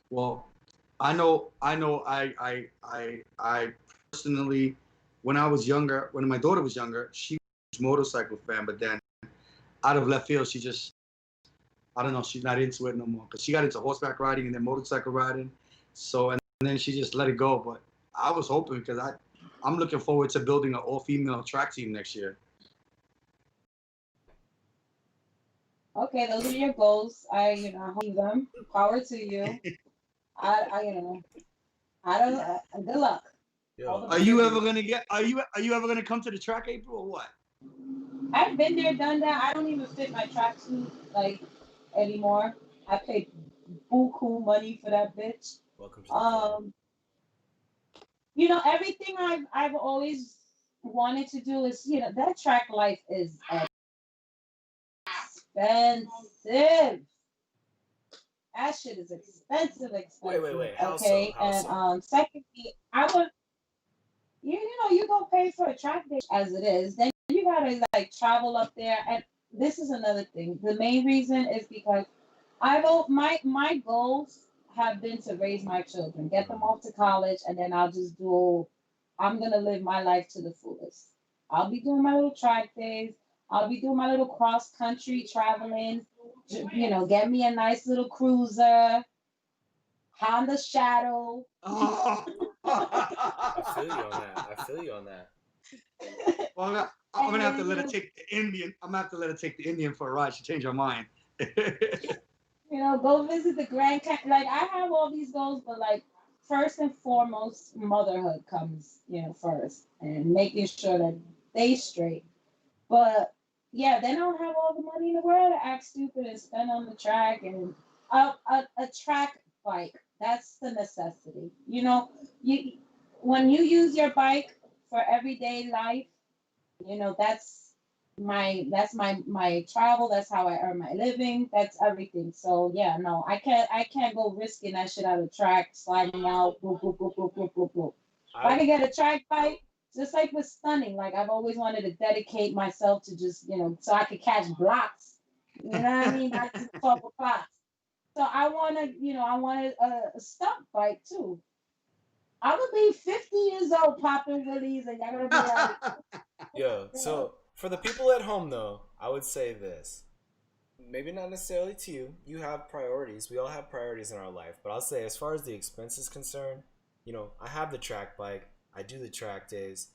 B: Well, I know I personally, when I was younger, when my daughter was younger, she was a motorcycle fan, but then out of left field, she just, I don't know, she's not into it no more, because she got into horseback riding and then motorcycle riding. So, and then she just let it go. But I was hoping, because I'm looking forward to building an all-female track team next year.
C: Okay, those are your goals. I hope them. Power to you. I don't. Good luck.
A: Yo,
B: are you ever gonna come to the track, April, or what?
C: I've been there, done that. I don't even fit my tracksuit like anymore. I paid buku money for that bitch.
A: Welcome to the club.
C: Everything I've always wanted to do is, that track life is expensive. That shit is expensive.
A: Wait. How
C: okay,
A: so?
C: And secondly, I would, you go pay for a track day as it is. Then you gotta like travel up there, and this is another thing. The main reason is because my goals have been to raise my children, get them off to college, and then I'm gonna live my life to the fullest. I'll be doing my little track days. I'll be doing my little cross country traveling. Get me a nice little cruiser, Honda Shadow.
B: Oh.
A: I feel you on that.
B: Well, I'm gonna have to let her take the Indian. I'm gonna have to let her take the Indian for a ride. She changed her mind.
C: Go visit the Grand Canyon. Like, I have all these goals, but like first and foremost, motherhood comes, first, and making sure that they straight. But yeah, then I'll have all the money in the world to act stupid and spend on the track, and a track bike. That's the necessity. When you use your bike for everyday life, that's my travel. That's how I earn my living. That's everything. So yeah, no, I can't go risking that shit out of track, sliding out, boop, boop, boop, boop, boop, boop, boop. If I could get a track bike, just like with stunning, like I've always wanted to dedicate myself to just, so I could catch blocks. You know what I mean? Not just talk with blocks. So I wanted a stunt bike too. I'm gonna be 50 years old popping willies, and y'all gonna be like,
A: yo. So for the people at home, though, I would say this. Maybe not necessarily to you. You have priorities. We all have priorities in our life. But I'll say, as far as the expense is concerned, I have the track bike. I do the track days.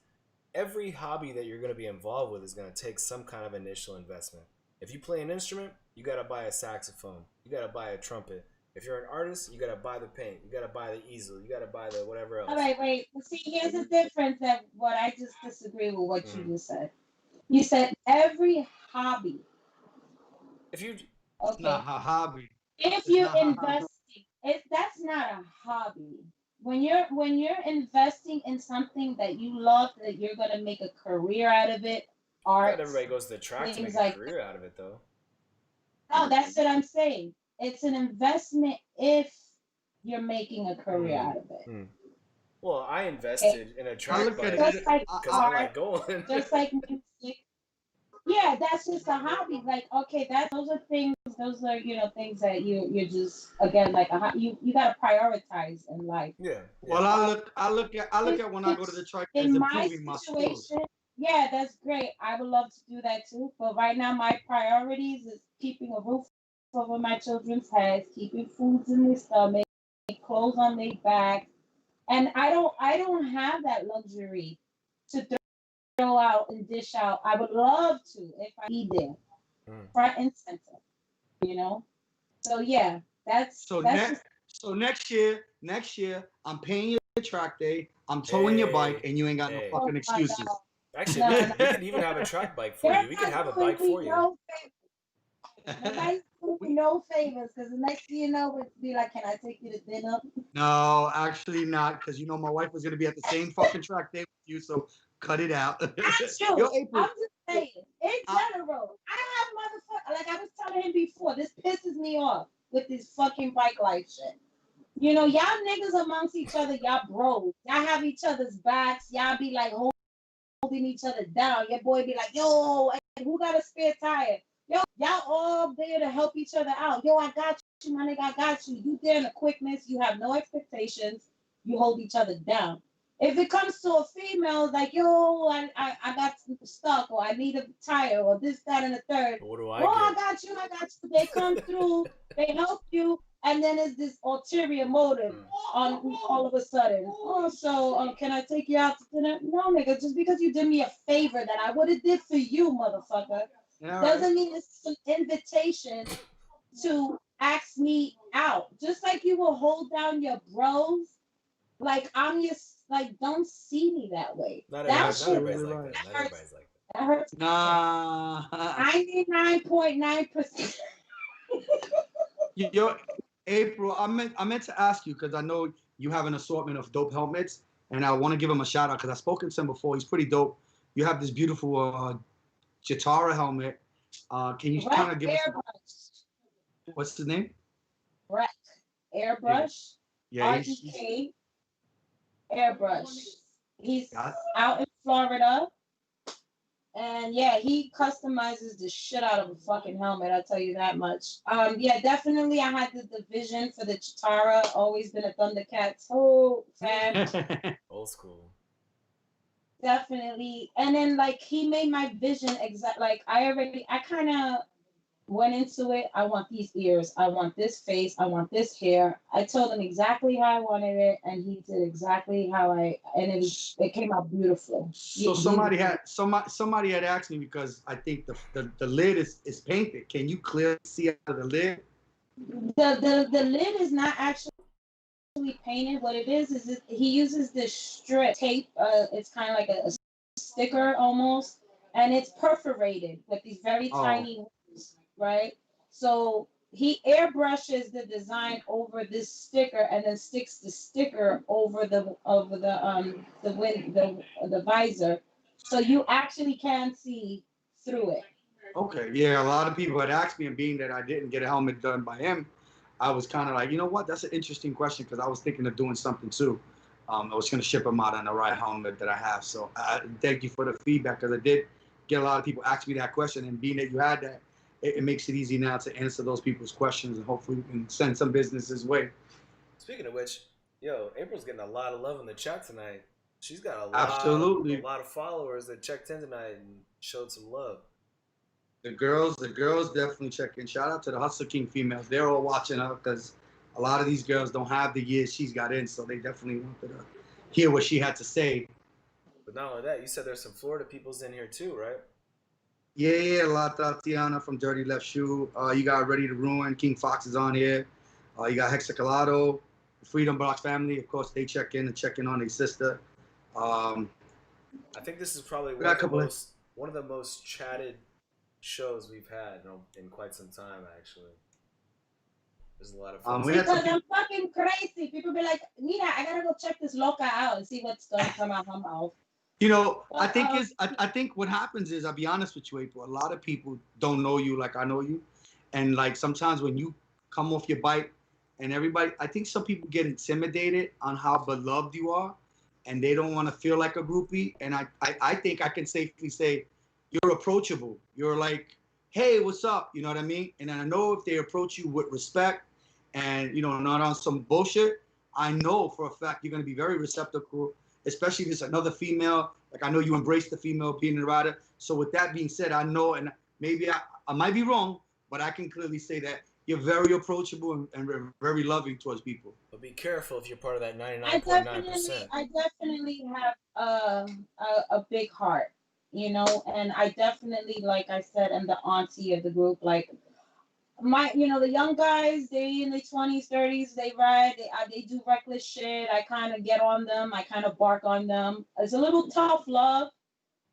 A: Every hobby that you're going to be involved with is going to take some kind of initial investment. If you play an instrument, you got to buy a saxophone. You got to buy a trumpet. If you're an artist, you got to buy the paint. You got to buy the easel. You got to buy the whatever else.
C: All right, wait. See, here's the difference that what I just disagree with what you just said. You said every hobby.
A: If you...
B: It's not a hobby.
C: If you invest, that's not a hobby. when you're investing in something that you love, that you're gonna make a career out of it,
A: Not
C: art,
A: everybody goes to the track to make
C: things
A: a
C: like
A: career out of it, though.
C: no, that's what I'm saying. It's an investment if you're making a career out of it.
A: Well, I
C: Okay?
A: invested in a track bike
C: Just like
A: because I like
C: art,
A: going.
C: just like music. Yeah, that's just a hobby. Like, okay, those are things. Those are things that you're just again like you gotta prioritize in life.
A: Yeah.
B: Well, I look at when I go to the track as
C: In my
B: improving my skills.
C: situation, yeah, that's great. I would love to do that too. But right now, my priorities is keeping a roof over my children's heads, keeping foods in their stomach, clothes on their back, and I don't have that luxury to throw out and dish out. I would love to if I be there, front and center. You know. So yeah, that's
B: So
C: just
B: next year, I'm paying your track day. I'm towing your bike,
A: Hey,
B: and you ain't got no
A: hey.
C: oh
B: fucking
C: my
B: excuses.
C: god.
A: Actually,
C: No, no.
A: we could even have a track bike for
C: You're
A: you. We could have a
C: not
A: bike
C: doing
A: for
C: me
A: you.
C: no favors. Nobody's doing me no favors because the next thing you know, it's be like, can I take you to dinner?
B: No, actually not, because my wife was gonna be at the same fucking track day with you. So cut it out.
C: Not
B: Yo,
C: you.
B: April,
C: I'm just saying, in
B: I,
C: general, I have motherfucker. Like I was telling him before, this pisses me off with this fucking bike life shit. Y'all niggas amongst each other, y'all bros. Y'all have each other's backs. Y'all be like holding each other down. Your boy be like, yo, hey, who got a spare tire? Yo, y'all all there to help each other out. Yo, I got you, my nigga, I got you. You there in the quickness. You have no expectations. You hold each other down. If it comes to a female, like, yo, I got stuck, or I need a tire, or this, that, and the third.
A: What do I
C: Oh,
A: get?
C: I got you. They come through, they help you, and then there's this ulterior motive on all of a sudden. Oh, so can I take you out to dinner? No, nigga, just because you did me a favor that I would have did for you, motherfucker, doesn't mean it's an invitation to ask me out. Just like you will hold down your bros, like I'm just like, don't see me that way.
A: Not
C: That
A: everybody's
C: shit
A: like that. Not everybody's like that.
C: that hurts.
B: nah.
C: 99.9%.
B: Yo, April, I meant to ask you because I know you have an assortment of dope helmets, and I want to give him a shout out because I've spoken to him before. He's pretty dope. You have this beautiful Chitara helmet. Can you kind of give us what's his name?
C: Wreck Airbrush.
B: Yeah,
C: REK Airbrush. He's
B: got it.
C: out in Florida. And yeah, he customizes the shit out of a fucking helmet, I'll tell you that much. Yeah, definitely I had the vision for the Chitara, always been a Thundercats fan.
A: Old school.
C: Definitely. And then like he made my vision exact like I kind of went into it. I want these ears, I want this face, I want this hair. I told him exactly how I wanted it, and he did exactly how and it came out beautiful.
B: So somebody had asked me because I think the lid is painted. Can you clearly see out of the lid?
C: The lid is not actually painted. What it is he uses this strip tape. It's kind of like a sticker almost, and it's perforated with these very tiny holes, right? So he airbrushes the design over this sticker and then sticks the sticker over the visor, so you actually can see through it.
B: Okay, yeah, a lot of people had asked me, and being that I didn't get a helmet done by him, I was kind of like, you know what, that's an interesting question because I was thinking of doing something too. I was going to ship them out on the right helmet that I have. So I thank you for the feedback because I did get a lot of people ask me that question, and being that you had that, it makes it easy now to answer those people's questions, and hopefully we can send some business his way.
A: Speaking of which, yo, April's getting a lot of love in the chat tonight. She's got a
B: Absolutely.
A: lot of followers that checked in tonight and showed some love.
B: The girls definitely check in. Shout out to the Hustle King females. They're all watching her because a lot of these girls don't have the years she's got in, so they definitely wanted to hear what she had to say.
A: But not only that, you said there's some Florida peoples in here too, right?
B: Yeah, La Tatiana from Dirty Left Shoe. You got Ready to Ruin. King Fox is on here. You got Hexacalado, the Freedom Box family. Of course, they check in on their sister.
A: I think this is probably one of the most chatted shows we've had in quite some time, actually. There's a lot of fun.
C: Because I'm fucking crazy. People be like, Nina, I gotta go check this loca out and see what's gonna come out her mouth.
B: You know, but, I think what happens is, I'll be honest with you, April, a lot of people don't know you like I know you. And like sometimes when you come off your bike and everybody, I think some people get intimidated on how beloved you are and they don't want to feel like a groupie. And I think I can safely say you're approachable. You're like, hey, what's up? You know what I mean? And I know if they approach you with respect and, you know, not on some bullshit, I know for a fact you're going to be very receptive, especially if it's another female. Like, I know you embrace the female being a rider. So with that being said, I know, and maybe I might be wrong, but I can clearly say that you're very approachable and very loving towards people.
A: But be careful if you're part of that 99.9%.
C: I definitely have a big heart, you know, and I definitely, like I said, am the auntie of the group. Like, the young guys, they in their 20s, 30s, they ride, they do reckless shit. I kind of get on them. I kind of bark on them. It's a little tough love,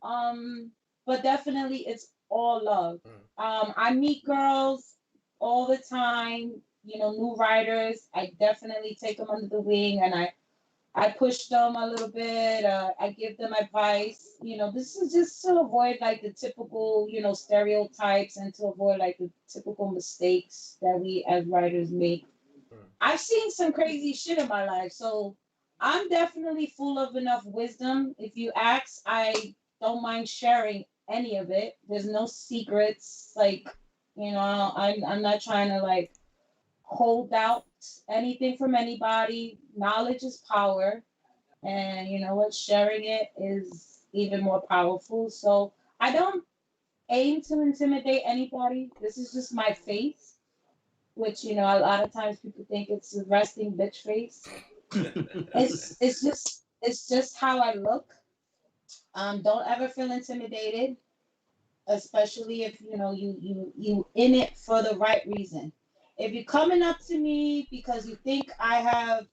C: but definitely it's all love. I meet girls all the time, new riders. I definitely take them under the wing and I push them a little bit. I give them advice. This is just to avoid like the typical, stereotypes and to avoid like the typical mistakes that we as riders make. I've seen some crazy shit in my life, so I'm definitely full of enough wisdom. If you ask, I don't mind sharing any of it. There's no secrets. Like, I'm not trying to like hold out anything from anybody. Knowledge is power, and you know what, sharing it is even more powerful. So I don't aim to intimidate anybody. This is just my face, which a lot of times people think it's a resting bitch face. it's just how I look. Don't ever feel intimidated, especially if you in it for the right reason. If you're coming up to me because you think I have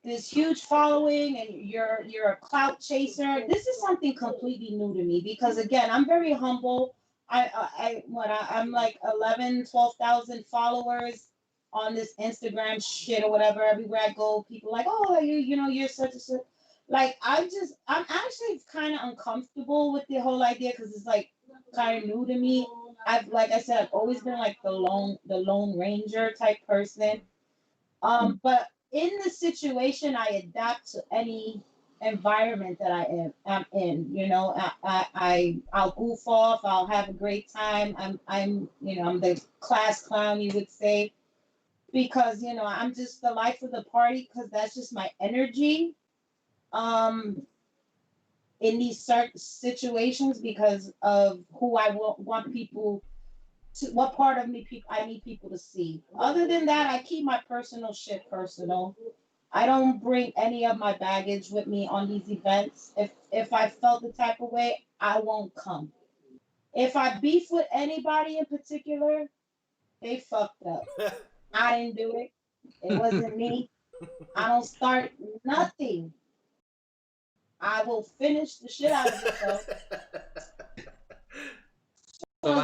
C: this huge following and you're a clout chaser, this is something completely new to me because again, I'm very humble. I'm like 12,000 followers on this Instagram shit or whatever. Everywhere I go, people are like, oh, you're such a such. Like I'm actually kind of uncomfortable with the whole idea because it's like kind of new to me. Like I said, I've always been like the lone ranger type person. But in the situation, I adapt to any environment that I'm in. I'll goof off. I'll have a great time. I'm the class clown, you would say, because I'm just the life of the party because that's just my energy. In these certain situations because of who I want people to, what part of me I need people to see. Other than that, I keep my personal shit personal. I don't bring any of my baggage with me on these events. If I felt the type of way, I won't come. If I beef with anybody in particular, they fucked up. I didn't do it. It wasn't me. I don't start nothing. I will finish the shit out of it.
B: So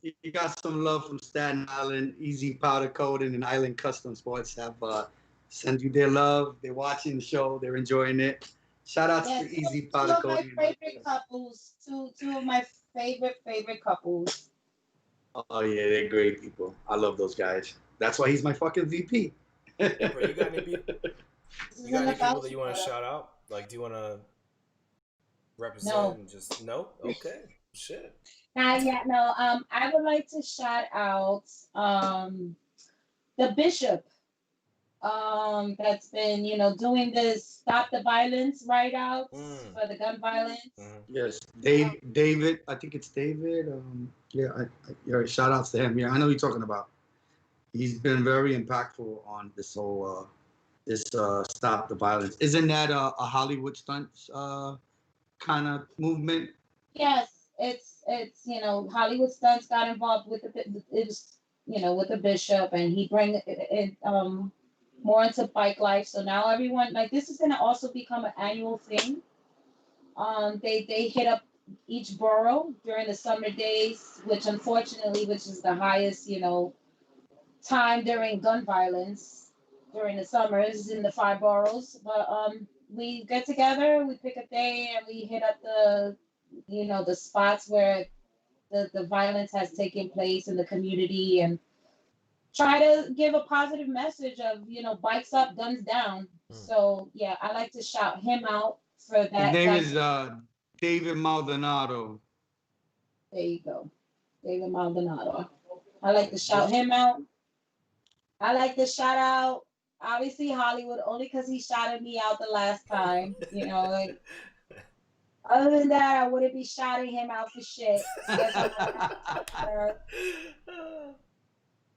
B: you got some love from Staten Island. Easy Powder Coating and Island Custom Sports have sent you their love. They're watching the show. They're enjoying it. Shout out to Easy Powder Coating.
C: Two of my favorite couples. Two of my favorite couples.
B: Oh yeah, they're great people. I love those guys. That's why he's my fucking VP.
A: Yeah, bro, you got any people that you want to shout out? Like, do you want to represent and just no? Okay, shit.
C: Not yet, no. I would like to shout out the bishop. That's been doing this stop the violence write outs for the gun violence.
B: Yes, David. I think it's David. Yeah, shout outs to him. Yeah, I know who you're talking about. He's been very impactful on this whole stop the violence. Isn't that a Hollywood stunt kind of movement?
C: Yes, it's Hollywood stunts got involved with with the bishop, and he bring it more into bike life. So now everyone, like, this is gonna also become an annual thing. They hit up each borough during the summer days, which is the highest time during gun violence during the summers in the 5 boroughs. But we get together, we pick a day, and we hit up the spots where the violence has taken place in the community, and try to give a positive message of, bikes up, guns down. So yeah, I like to shout him out for that.
B: His name is David Maldonado.
C: There you go. David Maldonado. I like to shout him out. I like to shout out, obviously, Hollywood, only because he shouted me out the last time. Like, other than that, I wouldn't be shouting him out for shit.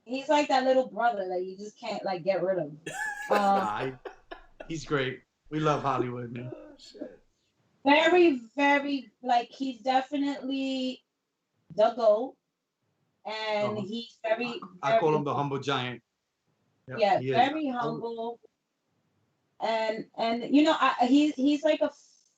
C: He's like that little brother that you just can't like get rid of.
B: He's great. We love Hollywood, man.
A: Oh, shit.
C: Very, very, like, he's definitely the GOAT. And he's very,
B: I call him the humble giant.
C: Yep, yeah, very humble. And he's like a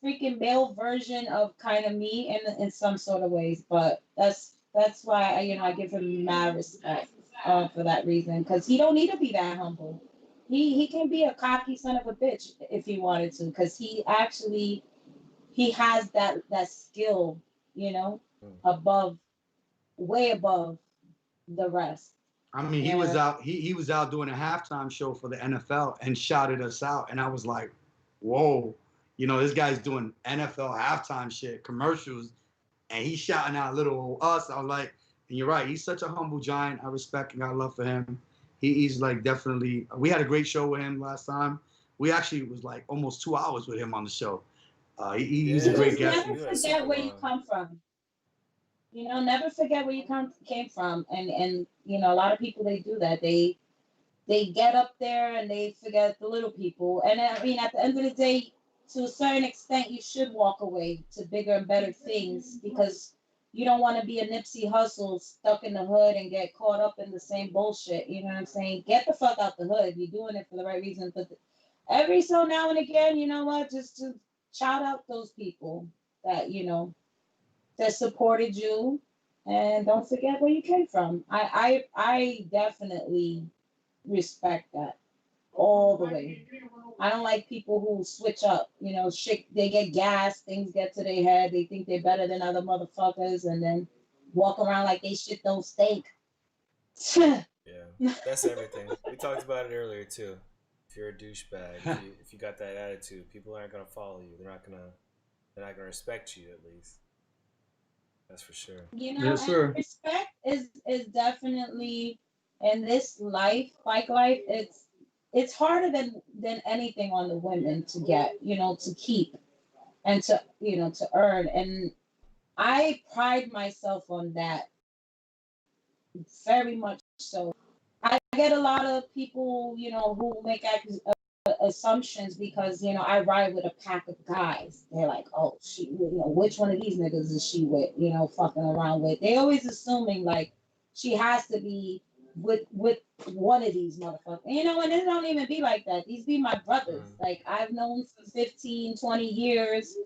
C: freaking male version of kind of me in some sort of ways. But that's why I give him mad respect for that reason, because he don't need to be that humble. He can be a cocky son of a bitch if he wanted to, because he has that skill, way above the rest.
B: I mean, he was out doing a halftime show for the NFL and shouted us out, and I was like, whoa, this guy's doing NFL halftime shit, commercials, and he's shouting out little us. I was like, and you're right, he's such a humble giant. I respect and got love for him. He's like definitely. We had a great show with him last time. We actually was like almost 2 hours with him on the show. He's a great guest.
C: Never forget where you come from. Never forget where you came from. And a lot of people, they do that. They get up there and they forget the little people. And I mean, at the end of the day, to a certain extent, you should walk away to bigger and better things, because you don't want to be a Nipsey Hussle stuck in the hood and get caught up in the same bullshit. You know what I'm saying? Get the fuck out the hood. You're doing it for the right reason. But every so now and again, you know what? Just to shout out those people that, that supported you, and don't forget where you came from. I definitely respect that all the way. I don't like people who switch up, shit, they get gas, things get to their head, they think they're better than other motherfuckers, and then walk around like they shit don't stink.
A: Yeah, that's everything. We talked about it earlier too. If you're a douchebag, if you got that attitude, people aren't gonna follow you. They're not gonna respect you, at least. That's for sure.
B: Yes, sir.
C: Respect is definitely, in this life, bike life, it's harder than anything on the women to get, to keep and to earn. And I pride myself on that very much so. I get a lot of people, who make assumptions because, I ride with a pack of guys. They're like, oh, which one of these niggas is she with, fucking around with? They always assuming like she has to be with one of these motherfuckers. And it don't even be like that. These be my brothers. Like, I've known for 15, 20 years.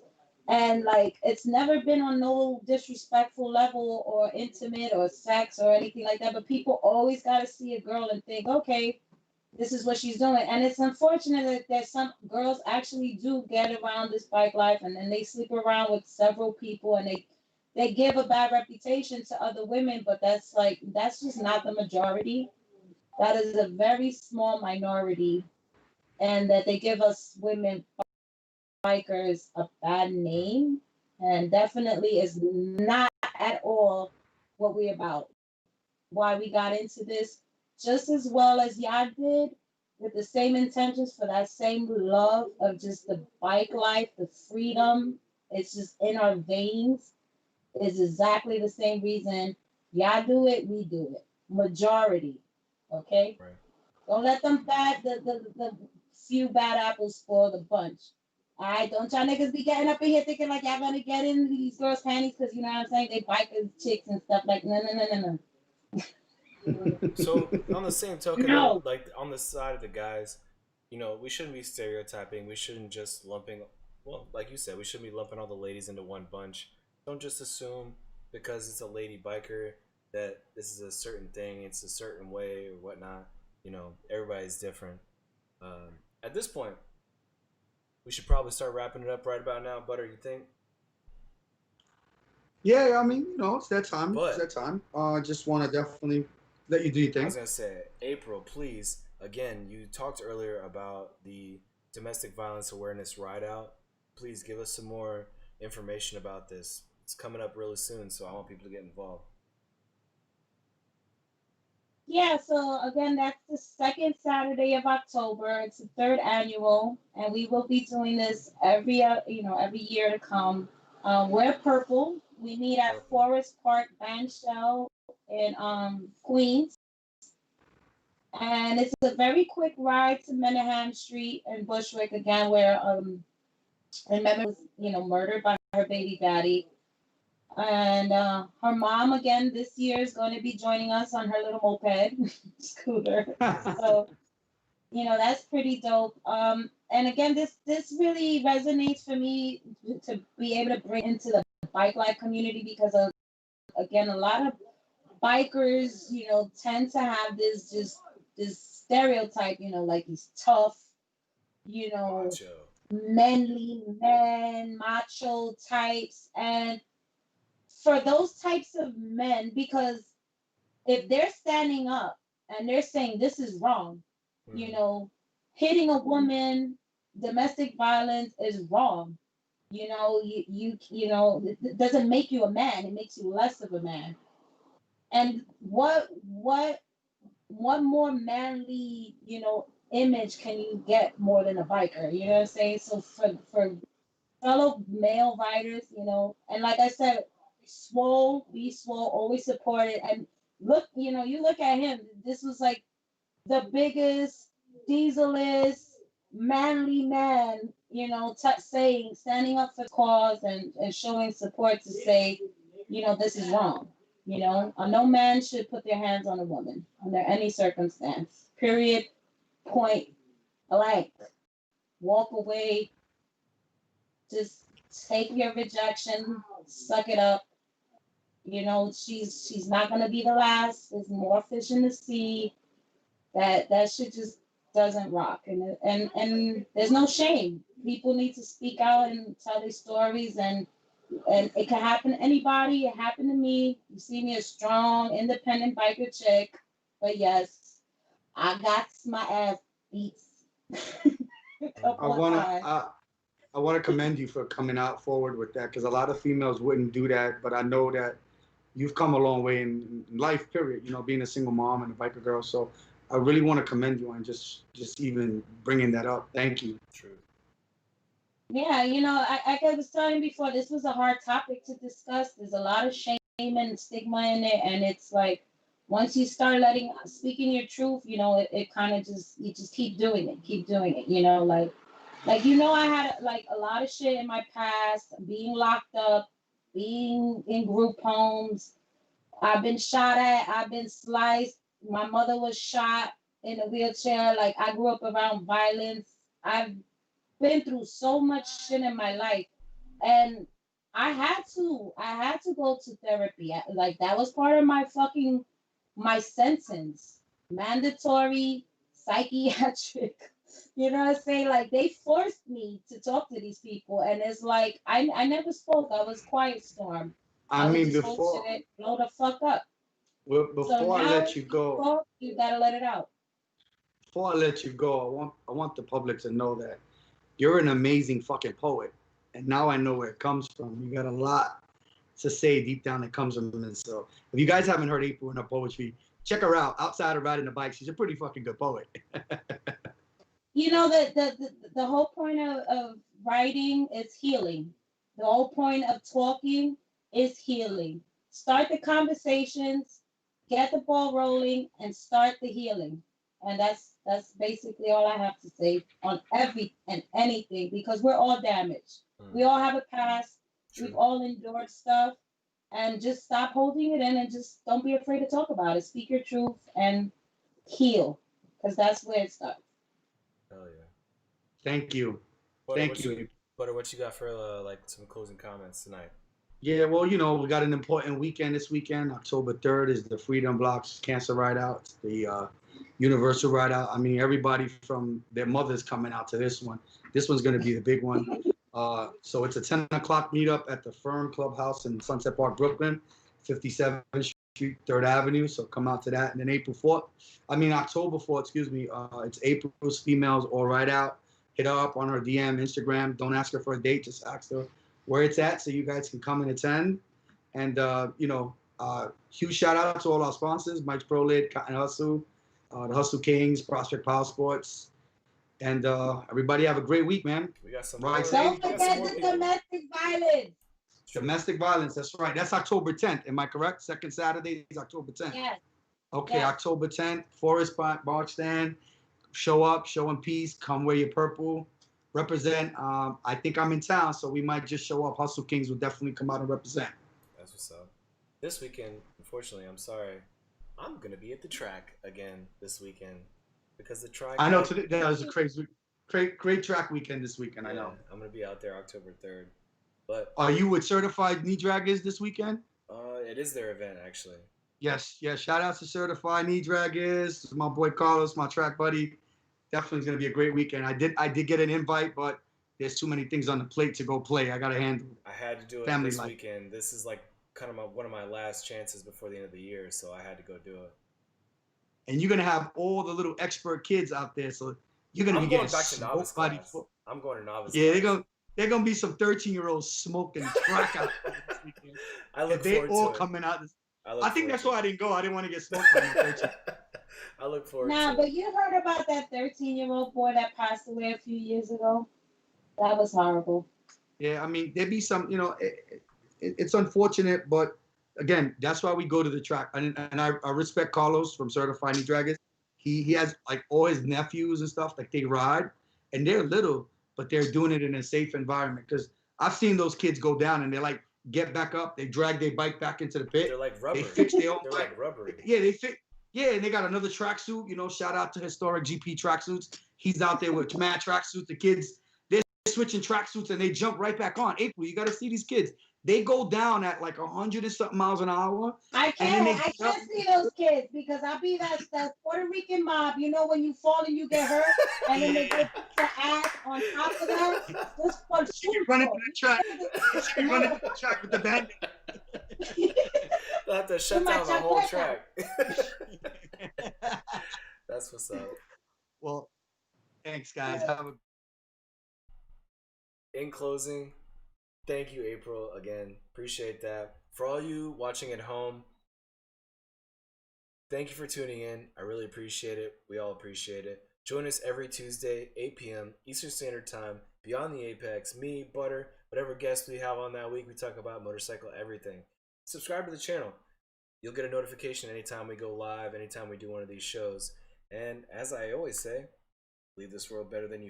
C: And like, it's never been on no disrespectful level or intimate or sex or anything like that. But people always got to see a girl and think, okay, this is what she's doing. And it's unfortunate that some girls actually do get around this bike life, and then they sleep around with several people, and they give a bad reputation to other women. But that's just not the majority. That is a very small minority, and that they give us women bikers a bad name, and definitely is not at all what we're about. Why we got into this, just as well as y'all did, with the same intentions, for that same love of just the bike life, the freedom. It's just in our veins. Is exactly the same reason y'all do it, we do it. Majority, okay?
A: Right.
C: Don't let them the few bad apples spoil the bunch. All right, don't y'all niggas be getting up in here thinking like y'all gonna get in these girls' panties, because you know what I'm saying? They bikers, chicks, and stuff like no.
A: So on the same token, though, like on the side of the guys, we shouldn't be stereotyping. We shouldn't just like you said, we shouldn't be lumping all the ladies into one bunch. Don't just assume because it's a lady biker that this is a certain thing, it's a certain way or whatnot. You know, everybody's different. At this point, we should probably start wrapping it up right about now. Butter, you think?
B: Yeah, I mean, it's that time.
A: But
B: It's that time. I just want to definitely let you do your
A: I
B: thing.
A: was gonna say, April, please. Again, you talked earlier about the domestic violence awareness ride out. Please give us some more information about this. It's coming up really soon, so I want people to get involved.
C: Yeah, so again, that's the second Saturday of October. It's the third annual, and we will be doing this every year to come. Wear purple. We meet at Forest Park Bandshell in Queens, and it's a very quick ride to Menahan Street in Bushwick again, where remember was murdered by her baby daddy. And her mom again this year is going to be joining us on her little moped scooter. So that's pretty dope. And again, this really resonates for me to be able to bring into the bike life community, because of, again, a lot of bikers tend to have this stereotype, like these tough,
A: Macho.
C: manly men, macho types. And for those types of men, because if they're standing up and they're saying this is wrong, hitting a woman, domestic violence is wrong. It doesn't make you a man, it makes you less of a man. And what more manly, image can you get more than a biker? You know what I'm saying? So for fellow male riders, and like I said, be swole, always support it. And look, you look at him, this was like the biggest, dieselist, manly man, standing up for cause and showing support to say, this is wrong. No man should put their hands on a woman under any circumstance. Period. Point blank. Walk away. Just take your rejection, suck it up. She's not gonna be the last. There's more fish in the sea. That shit just doesn't rock. And there's no shame. People need to speak out and tell their stories, and it can happen to anybody. It happened to me. You see me, a strong, independent biker chick. But yes, I got my ass beat.
B: I want to commend you for coming out forward with that, because a lot of females wouldn't do that. But I know that you've come a long way in life, period. Being a single mom and a biker girl. So I really want to commend you on just even bringing that up. Thank you.
A: True.
C: Yeah, I was telling you before, this was a hard topic to discuss. There's a lot of shame and stigma in it, and it's like once you start speaking your truth, it kind of you just keep doing it. I had like a lot of shit in my past, being locked up, being in group homes. I've been shot at, I've been sliced. My mother was shot in a wheelchair. Like, I grew up around violence. I've been through so much shit in my life. And I had to go to therapy. Like, that was part of my sentence. Mandatory psychiatric. You know what I'm saying? Like, they forced me to talk to these people, and it's like I never spoke. I was quiet storm.
B: I mean,
C: blow the fuck up.
B: Before I let you go,
C: you gotta let it out.
B: Before I let you go, I want the public to know that you're an amazing fucking poet, and now I know where it comes from. You got a lot to say deep down that comes from it. So if you guys haven't heard April in her poetry, check her out. Outside of riding the bike, she's a pretty fucking good poet.
C: The whole point of writing is healing. The whole point of talking is healing. Start the conversations, get the ball rolling, and start the healing. And that's basically all I have to say on every and anything, because we're all damaged. We all have a past. True. We've all endured stuff. And just stop holding it in, and just don't be afraid to talk about it. Speak your truth and heal, because that's where it starts.
A: Hell yeah.
B: Thank you.
A: Butter, what you got for like some closing comments tonight?
B: Yeah, well, you know, we got an important weekend this weekend. October 3rd is the Freedom Blocks Cancer Ride Out. It's the Universal Ride Out. I mean, everybody from their mothers coming out to this one. This one's going to be the big one. So it's a 10 o'clock meetup at the Firm Clubhouse in Sunset Park, Brooklyn, 57th Street, 3rd Avenue. So come out to that. And then October 4th, excuse me, it's April's Females All Ride Out. Hit her up on her DM, Instagram. Don't ask her for a date. Just ask her where it's at so you guys can come and attend. And, huge shout out to all our sponsors, Mike's Pro Lid, Cotton Hustle, the Hustle Kings, Prospect Power Sports. And everybody have a great week, man.
A: We got some
C: Don't forget the domestic violence.
B: Domestic violence, that's right. That's October 10th. Am I correct? Second Saturday is October 10th.
C: Yes.
B: Okay,
C: yes.
B: October 10th, Forest Park Stand. Show up, show in peace. Come wear your purple. Represent. I think I'm in town, so we might just show up. Hustle Kings will definitely come out and represent.
A: That's what's up. This weekend, unfortunately, I'm sorry, I'm gonna be at the track again this weekend because the track.
B: I know today that was a great track weekend this weekend.
A: Yeah,
B: I know.
A: I'm gonna be out there October 3rd. But
B: are you with Certified Knee Draggers this weekend?
A: It is their event actually.
B: Yes. Shout out to Certified Knee Draggers. My boy Carlos, my track buddy. Definitely is gonna be a great weekend. I did get an invite, but there's too many things on the plate to go play. I gotta handle it.
A: I had to do it this weekend. This is like kind of one of my last chances before the end of the year, so I had to go do it.
B: And you're gonna have all the little expert kids out there, so you're gonna be getting
A: back to novice class. I'm going to novice.
B: Yeah, they're gonna be some 13-year-olds smoking crack out there this weekend.
A: I look forward to it.
B: They all coming out. I think that's why I didn't go. I didn't want to get smoked by 13.
A: I look forward
C: to it. But you heard about that 13-year-old boy that passed away a few years ago? That was horrible.
B: Yeah, I mean, there'd be some, it's unfortunate, but again, that's why we go to the track. And I respect Carlos from Certified Knee Draggers. He has like all his nephews and stuff, like they ride, and they're little, but they're doing it in a safe environment. Because I've seen those kids go down and they're like, get back up, they drag their bike back into the pit.
A: They're like rubber.
B: They fix their own
A: They're
B: bike.
A: like rubbery.
B: Yeah, and they got another tracksuit, shout out to Historic GP Tracksuits. He's out there with mad tracksuits. The kids, they're switching tracksuits and they jump right back on. April, you got to see these kids. They go down at like 100 and something miles an hour.
C: I can't see those kids because I'll be that Puerto Rican mob, when you fall and you get hurt and then they get the ass on top of that. Just
B: running to the track. Running to the track with the band.
A: They'll have to shut down the whole track. That's what's up.
B: Well, thanks, guys.
A: In closing, thank you, April, again. Appreciate that. For all you watching at home, thank you for tuning in. I really appreciate it. We all appreciate it. Join us every Tuesday, 8 p.m. Eastern Standard Time, Beyond the Apex. Me, Butter, whatever guests we have on that week, we talk about motorcycle everything. Subscribe to the channel. You'll get a notification anytime we go live, anytime we do one of these shows. And as I always say, leave this world better than you